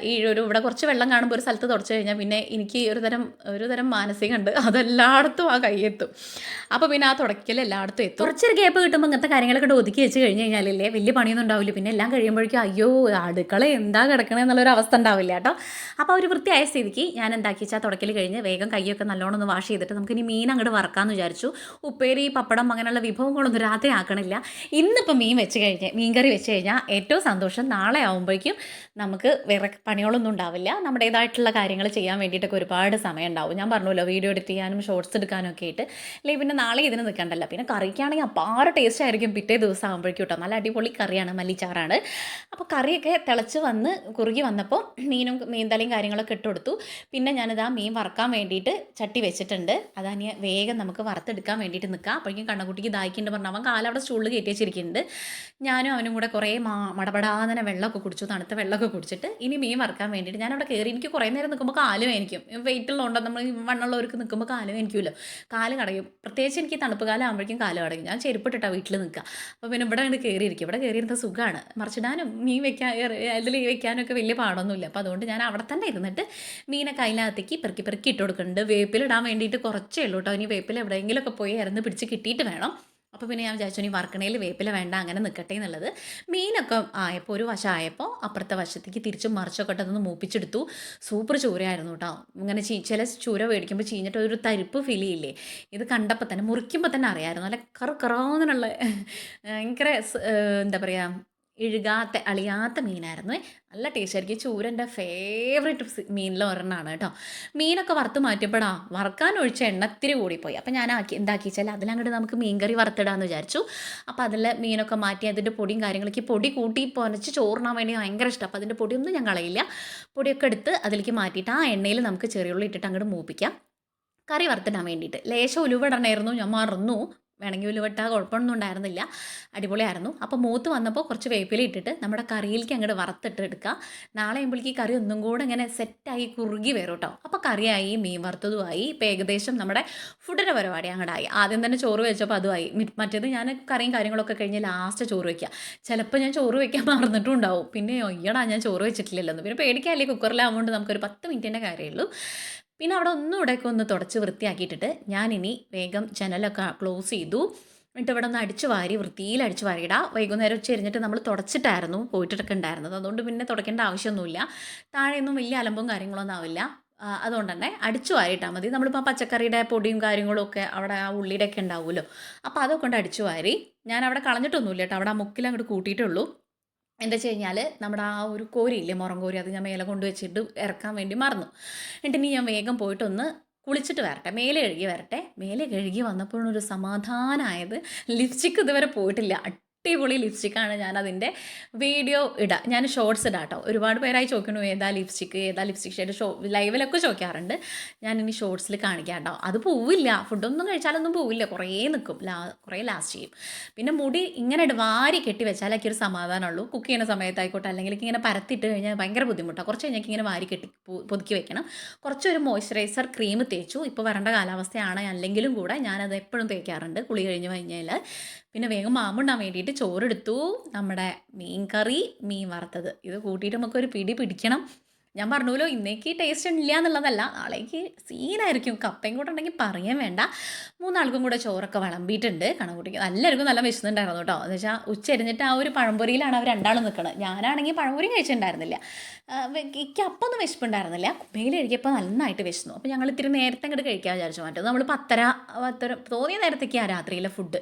ഇവിടെ കുറച്ച് വെള്ളം കാണുമ്പോൾ ഒരു സ്ഥലത്ത് തുടച്ച് കഴിഞ്ഞാൽ പിന്നെ എനിക്ക് ഒരു തരം മാനസികമുണ്ട്. അതെല്ലായിടത്തും ആ കൈയെത്തും. അപ്പോൾ പിന്നെ ആ തുടയ്ക്കൽ എല്ലായിടത്തും എത്തും. കുറച്ചൊരു ഗ്യാപ്പ് കിട്ടുമ്പോൾ ഇങ്ങനത്തെ കാര്യങ്ങളൊക്കെ ഒതുക്കി വെച്ച് കഴിഞ്ഞ് കഴിഞ്ഞാലല്ലേ വലിയ പണിയൊന്നും ഉണ്ടാവില്ല. പിന്നെ എല്ലാം കഴിയുമ്പോഴേക്കും അയ്യോ അടുക്കള എന്താ കിടക്കണേ എന്നുള്ളൊരു അവസ്ഥ ഉണ്ടാവില്ല കേട്ടോ. അപ്പോൾ ഒരു വൃത്തിയായ സ്ഥിതിക്ക് ഞാൻ എന്താക്കി വെച്ചാൽ തുടക്കൽ കഴിഞ്ഞ് വേഗം കൈയൊക്കെ നല്ലോണം ഒന്ന് വാഷ് ചെയ്തിട്ട് നമുക്കിനി മീൻ അങ്ങോട്ട് വറക്കാമെന്ന് വിചാരിച്ചു. ഉപ്പേരി പപ്പടം അങ്ങനെയുള്ള വിഭവങ്ങളൊന്നും രാത്രി ആക്കണില്ല. ഇന്നിപ്പോൾ മീൻ കറി വെച്ച് കഴിഞ്ഞാൽ ഏറ്റവും സന്തോഷം. നാളെ ആകുമ്പോഴേക്കും നമുക്ക് വേറെ പണികളൊന്നും ഉണ്ടാവില്ല. നമ്മുടേതായിട്ടുള്ള കാര്യങ്ങൾ ചെയ്യാൻ വേണ്ടിയിട്ടൊക്കെ ഒരുപാട് സമയം ഉണ്ടാവും. ഞാൻ പറഞ്ഞല്ലോ വീഡിയോ എഡിറ്റ് ചെയ്യാനും ഷോർട്സ് എടുക്കാനും ഒക്കെ ആയിട്ട്. അല്ലെങ്കിൽ പിന്നെ നാളെ ഇതിന് നിൽക്കണ്ടല്ലോ. പിന്നെ കറിക്കാണെങ്കിൽ അപ്പാര ടേസ്റ്റ് ആയിരിക്കും പിറ്റേ ദിവസം ആകുമ്പോഴേക്കും കേട്ടോ. നല്ല അടിപൊളി കറിയാണ്, മല്ലിച്ചാറാണ്. അപ്പോൾ കറിയൊക്കെ തിളച്ച് വന്ന് കുറുകി വന്നപ്പോൾ മീൻതലയും കാര്യങ്ങളൊക്കെ ഇട്ട് കൊടുത്തു. പിന്നെ ഞാനിതാ മീൻ വറക്കാൻ വേണ്ടിയിട്ട് ചട്ടി വെച്ചിട്ടുണ്ട്. അതാണ് വേഗം നമുക്ക് വറുത്തെടുക്കാൻ വേണ്ടിയിട്ട് നിൽക്കാം. അപ്പോഴേക്കും കണ്ണക്കുട്ടിക്ക് ദാഹിക്കുന്നുണ്ട് പറഞ്ഞു അവൻ കാലവിടെ സ്റ്റൂളിൽ കയറ്റി വെച്ചിരിക്കുന്നുണ്ട്. ഞാനും അവനും കൂടെ കുറേ മടപടാന്നെ വെള്ളമൊക്കെ കുടിച്ചു, തണുത്ത വെള്ളമൊക്കെ കുടിച്ചിട്ട് ഇനി മീൻ വറക്കാൻ വേണ്ടിയിട്ട് ഞാനവിടെ കയറി. എനിക്ക് കുറേ നേരം നിൽക്കുമ്പോൾ കാല് വേനിക്കും. വെയിറ്റുള്ളതുകൊണ്ട് നമ്മൾ വണ്ണുള്ളവർക്ക് നിൽക്കുമ്പോൾ കാല് വേനിക്കുമല്ലോ, കാല് കടയും. പ്രത്യേകിച്ച് എനിക്ക് തണുപ്പ് കാലം ആകുമ്പോഴേക്കും കാല് കടയും. ഞാൻ ചെരുപ്പിട്ടിട്ടാണ് വീട്ടിൽ നിൽക്കുക. അപ്പോൾ പിന്നെ ഇവിടെ അങ്ങോട്ട് കയറിയിരിക്കും. ഇവിടെ കയറിയിരുന്ന സുഖമാണ്. മറിച്ചിടാനും മീൻ അതിൽ വെക്കാനൊക്കെ വലിയ പാടൊന്നുമില്ല. അപ്പോൾ അതുകൊണ്ട് ഞാൻ അവിടെ തന്നെ ഇരുന്നിട്ട് മീനൊക്കെ അതിനകത്തേക്ക് പെറുക്കി ഇട്ട് കൊടുക്കുന്നുണ്ട്. വേപ്പിലിടാൻ വേണ്ടിയിട്ട് കുറച്ചേ ഉള്ളൂ കേട്ടോ. ഇനി വേപ്പിൽ എവിടെയെങ്കിലുമൊക്കെ പോയി ഇറന്ന് പിടിച്ച് കിട്ടിയിട്ട് വേണം. അപ്പോൾ പിന്നെ ഞാൻ വിചാരിച്ചു ഇനി വറക്കണയിൽ വേപ്പില വേണ്ട, അങ്ങനെ നിൽക്കട്ടെ എന്നുള്ളത്. മീനൊക്കെ ആയപ്പോൾ ഒരു വശം ആയപ്പോൾ അപ്പുറത്തെ വശത്തേക്ക് തിരിച്ചും മറിച്ചൊക്കെ ഇട്ടതൊന്ന് മൂപ്പിച്ചെടുത്തു. സൂപ്പർ ചൂരയായിരുന്നു കേട്ടോ. ഇങ്ങനെ ചില ചൂര മേടിക്കുമ്പോൾ ചീഞ്ഞിട്ട് ഒരു തരിപ്പ് ഫീൽ ചെയ്യില്ലേ, ഇത് കണ്ടപ്പോൾ തന്നെ മുറിക്കുമ്പോൾ തന്നെ അറിയാമായിരുന്നു. നല്ല കറുകറാന്നുള്ള ഭയങ്കര എന്താ പറയുക, അളിയാത്ത മീനായിരുന്നു. നല്ല ടേസ്റ്റ് ആയിരിക്കും. ചൂര എൻ്റെ ഫേവറേറ്റ് മീനിൽ ഒരെണ്ണമാണ് കേട്ടോ. മീനൊക്കെ വറുത്ത് മാറ്റിയപ്പോഴാ വറുക്കാൻ ഒഴിച്ച എണ്ണത്തിരി കൂടിപ്പോയി. അപ്പോൾ ഞാൻ എന്താക്കി വെച്ചാൽ അതിലങ്ങോട്ട് നമുക്ക് മീൻകറി വറുത്തിടാമെന്ന് വിചാരിച്ചു. അപ്പോൾ അതിൽ മീനൊക്കെ മാറ്റി അതിൻ്റെ പൊടിയും കാര്യങ്ങളൊക്കെ പൊടി കൂട്ടി പൊനച്ച് ചോറിനാൻ വേണ്ടി ഭയങ്കര ഇഷ്ടം. അപ്പോൾ അതിൻ്റെ പൊടിയൊന്നും ഞാൻ കളയില്ല. പൊടിയൊക്കെ എടുത്ത് അതിലേക്ക് മാറ്റിയിട്ട് ആ എണ്ണയിൽ നമുക്ക് ചെറിയുള്ളി ഇട്ടിട്ട് അങ്ങോട്ട് മൂപ്പിക്കാം, കറി വറുത്തിടാൻ വേണ്ടിയിട്ട്. ലേശം ഉലുവ ഇടണമായിരുന്നു, ഞാൻ മറന്നു. വേണമെങ്കിൽ ഉലുവട്ടാൽ കുഴപ്പമൊന്നും ഉണ്ടായിരുന്നില്ല, അടിപൊളിയായിരുന്നു. അപ്പോൾ മൂത്ത് വന്നപ്പോൾ കുറച്ച് വേപ്പില ഇട്ടിട്ട് നമ്മുടെ കറിയിലേക്ക് അങ്ങോട്ട് വറുത്തിട്ട് എടുക്കുക. നാളെ ആകുമ്പോഴേക്ക് ഈ കറി ഒന്നും കൂടെ ഇങ്ങനെ സെറ്റായി കുറുകി വരും കേട്ടോ. അപ്പോൾ കറിയായി, മീൻ വറുത്തതുമായി. ഇപ്പോൾ ഏകദേശം നമ്മുടെ ഫുഡിൻ്റെ പരിപാടി അങ്ങോട്ടായി. ആദ്യം തന്നെ ചോറ് വെച്ചപ്പോൾ അതുമായി. മറ്റേത് ഞാൻ കറിയും കാര്യങ്ങളൊക്കെ കഴിഞ്ഞ് ലാസ്റ്റ് ചോറ് വയ്ക്കുക. ചിലപ്പോൾ ഞാൻ ചോറ് വയ്ക്കാൻ മറന്നിട്ടും ഉണ്ടാവും. പിന്നെ ഒയ്യടാ ഞാൻ ചോറ് വെച്ചിട്ടില്ലല്ലോ എന്ന്. പിന്നെ പേടിക്കാല്ലേ, കുക്കറിലാവുകൊണ്ട് നമുക്കൊരു 10 മിനിറ്റിൻ്റെ കാര്യമുള്ളൂ. പിന്നെ അവിടെ ഇവിടെയൊക്കെ ഒന്ന് തുടച്ച് വൃത്തിയാക്കിയിട്ടിട്ട് ഞാനിനി വേഗം ജനലൊക്കെ ക്ലോസ് ചെയ്തു. എന്നിട്ട് ഇവിടെ ഒന്ന് അടിച്ചു വാരി വൃത്തിയിൽ അടിച്ചു വാരിയിടാം. വൈകുന്നേരം ഉച്ചരിഞ്ഞിട്ട് നമ്മൾ തുടച്ചിട്ടായിരുന്നു പോയിട്ടൊക്കെ ഉണ്ടായിരുന്നത്. അതുകൊണ്ട് പിന്നെ തുടയ്ക്കേണ്ട ആവശ്യമൊന്നുമില്ല. താഴെയൊന്നും വലിയ അലമ്പും കാര്യങ്ങളൊന്നും ആവില്ല. അതുകൊണ്ട് തന്നെ അടിച്ചു വാരിയിട്ടാൽ മതി. നമ്മളിപ്പോൾ പച്ചക്കറിയുടെ പൊടിയും കാര്യങ്ങളും ഒക്കെ അവിടെ ആ ഉള്ളിയുടെ ഒക്കെ ഉണ്ടാവുമല്ലോ, അപ്പോൾ അതൊക്കെ കൊണ്ട് അടിച്ചു വാരി. ഞാൻ അവിടെ കളഞ്ഞിട്ടൊന്നുമില്ല കേട്ടോ. അവിടെ ആ മുക്കിൽ അങ്ങോട്ട് കൂട്ടിയിട്ടുള്ളൂ. എന്താ വെച്ച് കഴിഞ്ഞാൽ നമ്മുടെ ആ ഒരു കോരിയില്ലേ, മുറം കോരി, അത് ഞാൻ മേലെ കൊണ്ട് വെച്ചിട്ട് ഇറക്കാൻ വേണ്ടി മറന്നു. എന്നിട്ട് ഇനി ഞാൻ വേഗം പോയിട്ടൊന്ന് കുളിച്ചിട്ട് വരട്ടെ, മേലെ കഴുകി വരട്ടെ. മേലെ കഴുകി വന്നപ്പോഴൊരു സമാധാനമായത്. ലിപ്സ്റ്റിക്ക് ഇതുവരെ പോയിട്ടില്ല. അടിപൊളി ലിപ്സ്റ്റിക്കാണ്. ഞാനതിൻ്റെ വീഡിയോ ഇടാം, ഞാൻ ഷോർട്സ് ഇടാം കേട്ടോ. ഒരുപാട് പേരായി ചോദിക്കണു ഏതാ ലിപ്സ്റ്റിക് ഷെയ്ഡ്. ലൈവിലൊക്കെ ചോദിക്കാറുണ്ട്. ഞാനിനി ഷോർട്സിൽ കാണിക്കാം കേട്ടോ. അത് പോവില്ല, ഫുഡൊന്നും കഴിച്ചാലൊന്നും പോവില്ല, കുറേ നിൽക്കും, കുറേ ലാസ്റ്റ് ചെയ്യും. പിന്നെ മുടി ഇങ്ങനെ വാരി കെട്ടി വെച്ചാലൊക്കെ ഒരു സമാധാനമുള്ളൂ. കുക്ക് ചെയ്യുന്ന സമയത്തായിക്കോട്ടെ, അല്ലെങ്കിൽ ഇങ്ങനെ പരത്തിയിട്ട് കഴിഞ്ഞാൽ ഭയങ്കര ബുദ്ധിമുട്ടാണ്. കുറച്ച് കഴിഞ്ഞാൽ ഇങ്ങനെ വാരി കെട്ടി പൊതുക്കി വെക്കണം. കുറച്ചൊരു മോയ്സ്ചറൈസർ ക്രീം തേച്ചു. ഇപ്പോൾ വരേണ്ട കാലാവസ്ഥയാണ്, അല്ലെങ്കിലും കൂടെ ഞാനത് എപ്പോഴും തേക്കാറുണ്ട് കുളി കഴിഞ്ഞാൽ. പിന്നെ വേഗം മാമുണ്ടാൻ വേണ്ടിയിട്ട് ചോറെടുത്തു. നമ്മുടെ മീൻ കറി, മീൻ വറുത്തത്, ഇത് കൂട്ടിയിട്ട് നമുക്കൊരു പിടി പിടിക്കണം. ഞാൻ പറഞ്ഞല്ലോ ഇന്നേക്ക് ടേസ്റ്റ് ഇല്ല എന്നുള്ളതല്ല, നാളേക്ക് സീനായിരിക്കും. കപ്പയും കൂടെ ഉണ്ടെങ്കിൽ പറയാൻ വേണ്ട. 3 ആൾക്കും കൂടെ ചോറൊക്കെ വിളമ്പിയിട്ടുണ്ട്. കണക്കുട്ടിക്ക് എല്ലാവർക്കും നല്ല വിശന്നുണ്ടായിരുന്നു കേട്ടോ. എന്ന് വെച്ചാൽ ഉച്ചരിഞ്ഞിട്ട് ആ ഒരു പഴംപൊരിയിലാണ് അവർ രണ്ടാളും നിൽക്കുന്നത്. ഞാനാണെങ്കിൽ പഴംപൊരി കഴിച്ചിട്ടുണ്ടായിരുന്നില്ല. എനിക്ക് അപ്പം ഒന്നും വിശപ്പുണ്ടായിരുന്നില്ല. മേലെ കഴിക്കിയപ്പോൾ നന്നായിട്ട് വിശന്നു. അപ്പോൾ ഞങ്ങൾ ഇത്തിരി നേരത്തെ അങ്ങോട്ട് കഴിക്കാൻ വിചാരിച്ചു. മറ്റത് നമ്മൾ 10 തോന്നിയ നേരത്തേക്കാണ് രാത്രിയിലെ ഫുഡ്.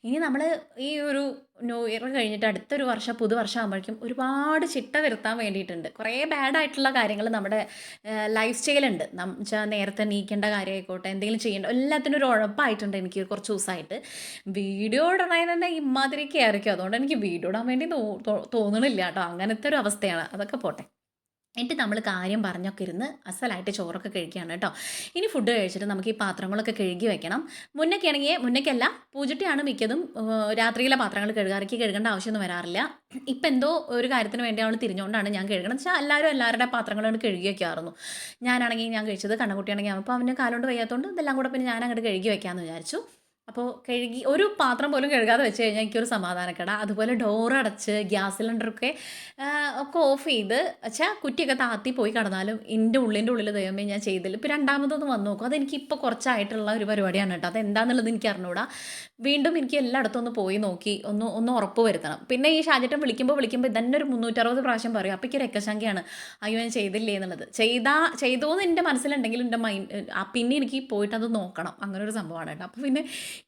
ഇനി നമ്മൾ ഈ ഒരു ന്യൂ ഇയർ കഴിഞ്ഞിട്ട് അടുത്തൊരു വർഷം, പുതുവർഷം ആകുമ്പോഴേക്കും ഒരുപാട് ചിട്ട വരുത്താൻ വേണ്ടിയിട്ടുണ്ട്. കുറേ ബാഡായിട്ടുള്ള കാര്യങ്ങൾ നമ്മുടെ ലൈഫ് സ്റ്റൈലുണ്ട്. വെച്ചാൽ നേരത്തെ നീക്കേണ്ട കാര്യമായിക്കോട്ടെ, എന്തെങ്കിലും ചെയ്യേണ്ട, എല്ലാത്തിനും ഒരു ഉഴപ്പായിട്ടുണ്ട് എനിക്ക് കുറച്ച് ദിവസമായിട്ട്. വീഡിയോ ഇടണതിന് തന്നെ ഇമാതിരിയൊക്കെ ആയിരിക്കും. അതുകൊണ്ട് എനിക്ക് വീഡിയോ ഇടാൻ വേണ്ടി തോന്നണില്ല കേട്ടോ. അങ്ങനത്തെ ഒരു അവസ്ഥയാണ്. അതൊക്കെ പോട്ടെ. എന്നിട്ട് നമ്മൾ കാര്യം പറഞ്ഞൊക്കെ ഇരുന്ന് അസലായിട്ട് ചോറൊക്കെ കഴിക്കുകയാണ് കേട്ടോ. ഇനി ഫുഡ് കഴിച്ചിട്ട് നമുക്ക് ഈ പാത്രങ്ങളൊക്കെ കഴുകി വെക്കണം. മുന്നേക്കല്ല, പൂജട്ടിയാണ് മിക്കതും രാത്രിയിലെ പാത്രങ്ങൾ കഴുകാറേക്ക് കഴുകേണ്ട ആവശ്യമൊന്നും വരാറില്ല. ഇപ്പം എന്തോ ഒരു കാര്യത്തിന് വേണ്ടി അവൾ തിരിഞ്ഞുകൊണ്ടാണ് ഞാൻ കഴുകണം വെച്ചാൽ എല്ലാവരും എല്ലാവരുടെ പാത്രങ്ങളോട് കഴുകി വയ്ക്കാറുന്നു. ഞാനാണെങ്കിൽ ഞാൻ കഴിച്ചത് കണ്ണക്കുട്ടിയാണെങ്കിൽ അപ്പോൾ അവന് കാലുകൊണ്ട് വയ്യാത്തതുകൊണ്ട് ഇതെല്ലാം കൂടെ പിന്നെ ഞാൻ അങ്ങോട്ട് കഴുകി വെക്കാമെന്ന് വിചാരിച്ചു. അപ്പോൾ കഴുകി ഒരു പാത്രം പോലും കഴുകാതെ വെച്ച് കഴിഞ്ഞാൽ എനിക്കൊരു സമാധാനക്കേടാ. അതുപോലെ ഡോറടച്ച് ഗ്യാസ് സിലിണ്ടറൊക്കെ ഒക്കെ ഓഫ് ചെയ്ത് വെച്ചാൽ കുറ്റിയൊക്കെ താത്തി പോയി കിടന്നാലും എൻ്റെ ഉള്ളിൽ ദൈവമേ ഞാൻ ചെയ്തില്ല. ഇപ്പോൾ രണ്ടാമതൊന്ന് വന്ന് നോക്കും. അതെനിക്കിപ്പോൾ കുറച്ചായിട്ടുള്ള ഒരു പരിപാടിയാണ് കേട്ടോ. അതെന്താണെന്നുള്ളത് എനിക്ക് അറിഞ്ഞൂടാ. വീണ്ടും എനിക്ക് എല്ലായിടത്തും ഒന്ന് പോയി നോക്കി ഒന്ന് ഉറപ്പ് വരുത്തണം. പിന്നെ ഈ ഷാജേട്ടൻ വിളിക്കുമ്പോൾ ഇതന്നെ ഒരു 360 പ്രാവശ്യം പറയും. അപ്പോൾ എനിക്ക് രക്കശങ്കയാണ്, അയ്യോ ഞാൻ ചെയ്തില്ലേ എന്നുള്ളത്. ചെയ്തോന്ന് എൻ്റെ മനസ്സിലുണ്ടെങ്കിൽ എൻ്റെ മൈൻഡ് പിന്നെ എനിക്ക് പോയിട്ട് അത് നോക്കണം. അങ്ങനെ ഒരു സംഭവമാണ് കേട്ടോ. അപ്പോൾ പിന്നെ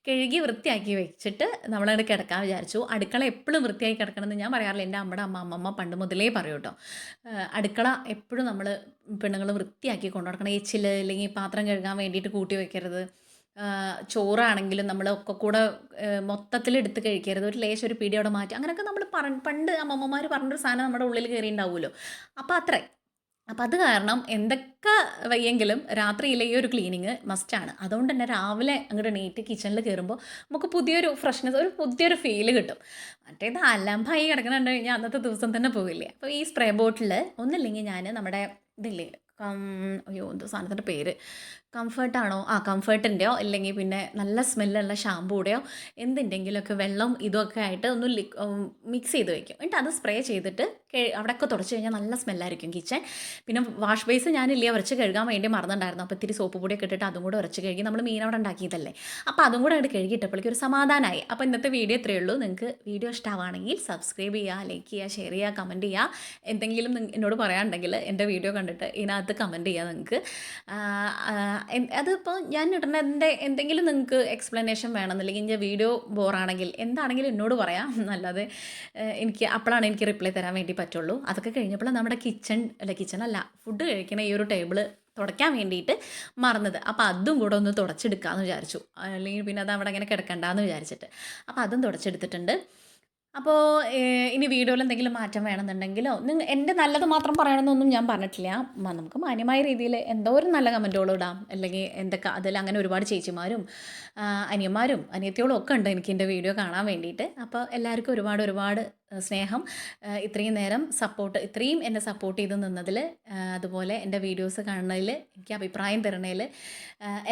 കഴുകി വൃത്തിയാക്കി വെച്ചിട്ട് നമ്മളവിടെ കിടക്കാൻ വിചാരിച്ചു. അടുക്കള എപ്പോഴും വൃത്തിയായി കിടക്കണമെന്ന് ഞാൻ പറയാറില്ല. എൻ്റെ അമ്മമ്മ പണ്ട് മുതലേ പറയും കേട്ടോ. അടുക്കള എപ്പോഴും നമ്മൾ പെണ്ണുങ്ങൾ വൃത്തിയാക്കി കൊണ്ടു നടക്കണം. എച്ചിൽ അല്ലെങ്കിൽ പാത്രം കഴുകാൻ വേണ്ടിയിട്ട് കൂട്ടി വയ്ക്കരുത്. ചോറാണെങ്കിലും നമ്മൾ ഒക്കെ കൂടെ മൊത്തത്തിലെടുത്ത് കഴിക്കരുത്. ഒരു ലേശം ഒരു പിടി അവിടെ മാറ്റി അങ്ങനെയൊക്കെ നമ്മൾ പണ്ട് അമ്മമ്മമാർ പറഞ്ഞൊരു സാധനം നമ്മുടെ ഉള്ളിൽ കയറിയിട്ടുണ്ടാവുമല്ലോ. അപ്പോൾ അത്രേ. അപ്പം അത് കാരണം എന്തൊക്കെ വയ്യെങ്കിലും രാത്രിയിലെ ഈ ഒരു ക്ലീനിങ് മസ്റ്റാണ്. അതുകൊണ്ട് തന്നെ രാവിലെ അങ്ങോട്ട് എണീറ്റ് കിച്ചണിൽ കയറുമ്പോൾ നമുക്ക് പുതിയൊരു ഫ്രഷ്നെസ്, ഒരു പുതിയൊരു ഫീല് കിട്ടും. മറ്റേത് അലമ്പായി കിടക്കണുണ്ട് കഴിഞ്ഞാൽ അന്നത്തെ ദിവസം തന്നെ പോവില്ലേ. അപ്പോൾ ഈ സ്പ്രേ ബോട്ടിൽ ഒന്നില്ലെങ്കിൽ ഞാൻ നമ്മുടെ ഇതില്ലേ അയ്യോ എന്തോ സാധനത്തിൻ്റെ പേര്, കംഫർട്ടാണോ കംഫർട്ടിൻ്റെയോ അല്ലെങ്കിൽ പിന്നെ നല്ല സ്മെല്ലുള്ള ഷാമ്പൂടെയോ എന്തിൻ്റെങ്കിലുമൊക്കെ വെള്ളം ഇതൊക്കെ ആയിട്ട് ഒന്ന് മിക്സ് ചെയ്ത് വയ്ക്കും. എന്നിട്ട് അത് സ്പ്രേ ചെയ്തിട്ട് അവിടെയൊക്കെ തുടച്ച് കഴിഞ്ഞാൽ നല്ല സ്മെല്ലായിരിക്കും കിച്ചൺ. പിന്നെ വാഷ് ബേസ് ഞാനില്ലേ ഉരച്ച് കഴുകാൻ വേണ്ടി മറന്നിട്ടുണ്ടായിരുന്നു. അപ്പോൾ ഇത്തിരി സോപ്പ് പൊടിയൊക്കെ ഇട്ടിട്ട് അതും കൂടെ ഉരച്ച് കഴുകി. നമ്മൾ മീൻ അവിടെ ഉണ്ടാക്കിയതല്ലേ, അപ്പോൾ അതും കൂടെ അങ്ങോട്ട് കഴുകിയിട്ടപ്പോഴേക്കും ഒരു സമാധാനമായി. അപ്പോൾ ഇന്നത്തെ വീഡിയോ ഇത്രയേ ഉള്ളൂ. നിങ്ങൾക്ക് വീഡിയോ ഇഷ്ടമാണെങ്കിൽ സബ്സ്ക്രൈബ് ചെയ്യുക, ലൈക്ക് ചെയ്യുക, ഷെയർ ചെയ്യുക, കമൻറ്റ് ചെയ്യുക. എന്തെങ്കിലും എന്നോട് പറയാനുണ്ടെങ്കിൽ എൻ്റെ വീഡിയോ കണ്ടിട്ട് ഇതിനകത്ത് കമൻറ്റ് ചെയ്യുക. നിങ്ങൾക്ക് അതിപ്പോൾ ഞാൻ ഇടുന്നതിൻ്റെ എന്തെങ്കിലും നിങ്ങൾക്ക് എക്സ്പ്ലനേഷൻ വേണമെന്നില്ലെങ്കിൽ എൻ്റെ വീഡിയോ ബോറാണെങ്കിൽ എന്താണെങ്കിലും എന്നോട് പറയാം. അല്ലാതെ അപ്പോഴാണ് എനിക്ക് റിപ്ലൈ തരാൻ വേണ്ടി പറ്റുള്ളൂ. അതൊക്കെ കഴിഞ്ഞപ്പോൾ നമ്മുടെ കിച്ചണല്ല ഫുഡ് കഴിക്കുന്ന ഈ ഒരു ടേബിള് തുടയ്ക്കാൻ വേണ്ടിയിട്ട് മറന്നത്. അപ്പോൾ അതും കൂടെ ഒന്ന് തുടച്ചെടുക്കാമെന്ന് വിചാരിച്ചു. അല്ലെങ്കിൽ പിന്നെ അത് അവിടെ ഇങ്ങനെ കിടക്കണ്ടെന്ന് വിചാരിച്ചിട്ട് അപ്പോൾ അതും തുടച്ചെടുത്തിട്ടുണ്ട്. അപ്പോൾ ഇനി വീഡിയോയിൽ എന്തെങ്കിലും മാറ്റം വേണമെന്നുണ്ടെങ്കിലോ എൻ്റെ നല്ലത് മാത്രം പറയണമെന്നൊന്നും ഞാൻ പറഞ്ഞിട്ടില്ല. നമുക്ക് മാന്യമായ രീതിയിൽ എന്തോ ഒരു നല്ല കമൻറ്റുകളും ഇടാം. അല്ലെങ്കിൽ എന്തൊക്കെ അതിൽ അങ്ങനെ ഒരുപാട് ചേച്ചിമാരും അനിയന്മാരും അനിയത്തിയോളും ഒക്കെ ഉണ്ട് എനിക്ക് എൻ്റെ വീഡിയോ കാണാൻ വേണ്ടിയിട്ട്. അപ്പോൾ എല്ലാവർക്കും ഒരുപാട് സ്നേഹം. ഇത്രയും നേരം ഇത്രയും എന്നെ സപ്പോർട്ട് ചെയ്ത് നിന്നതിൽ, അതുപോലെ എൻ്റെ വീഡിയോസ് കാണുന്നതിൽ, എനിക്ക് അഭിപ്രായം തരുന്നതിൽ,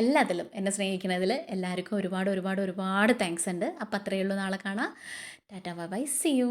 എല്ലാത്തിലും എന്നെ സ്നേഹിക്കുന്നതിൽ എല്ലാവർക്കും ഒരുപാട് താങ്ക്സ് ഉണ്ട്. അപ്പോൾ അത്രയേ ഉള്ളൂ. നാളെ കാണാം. Tata bye bye, see U.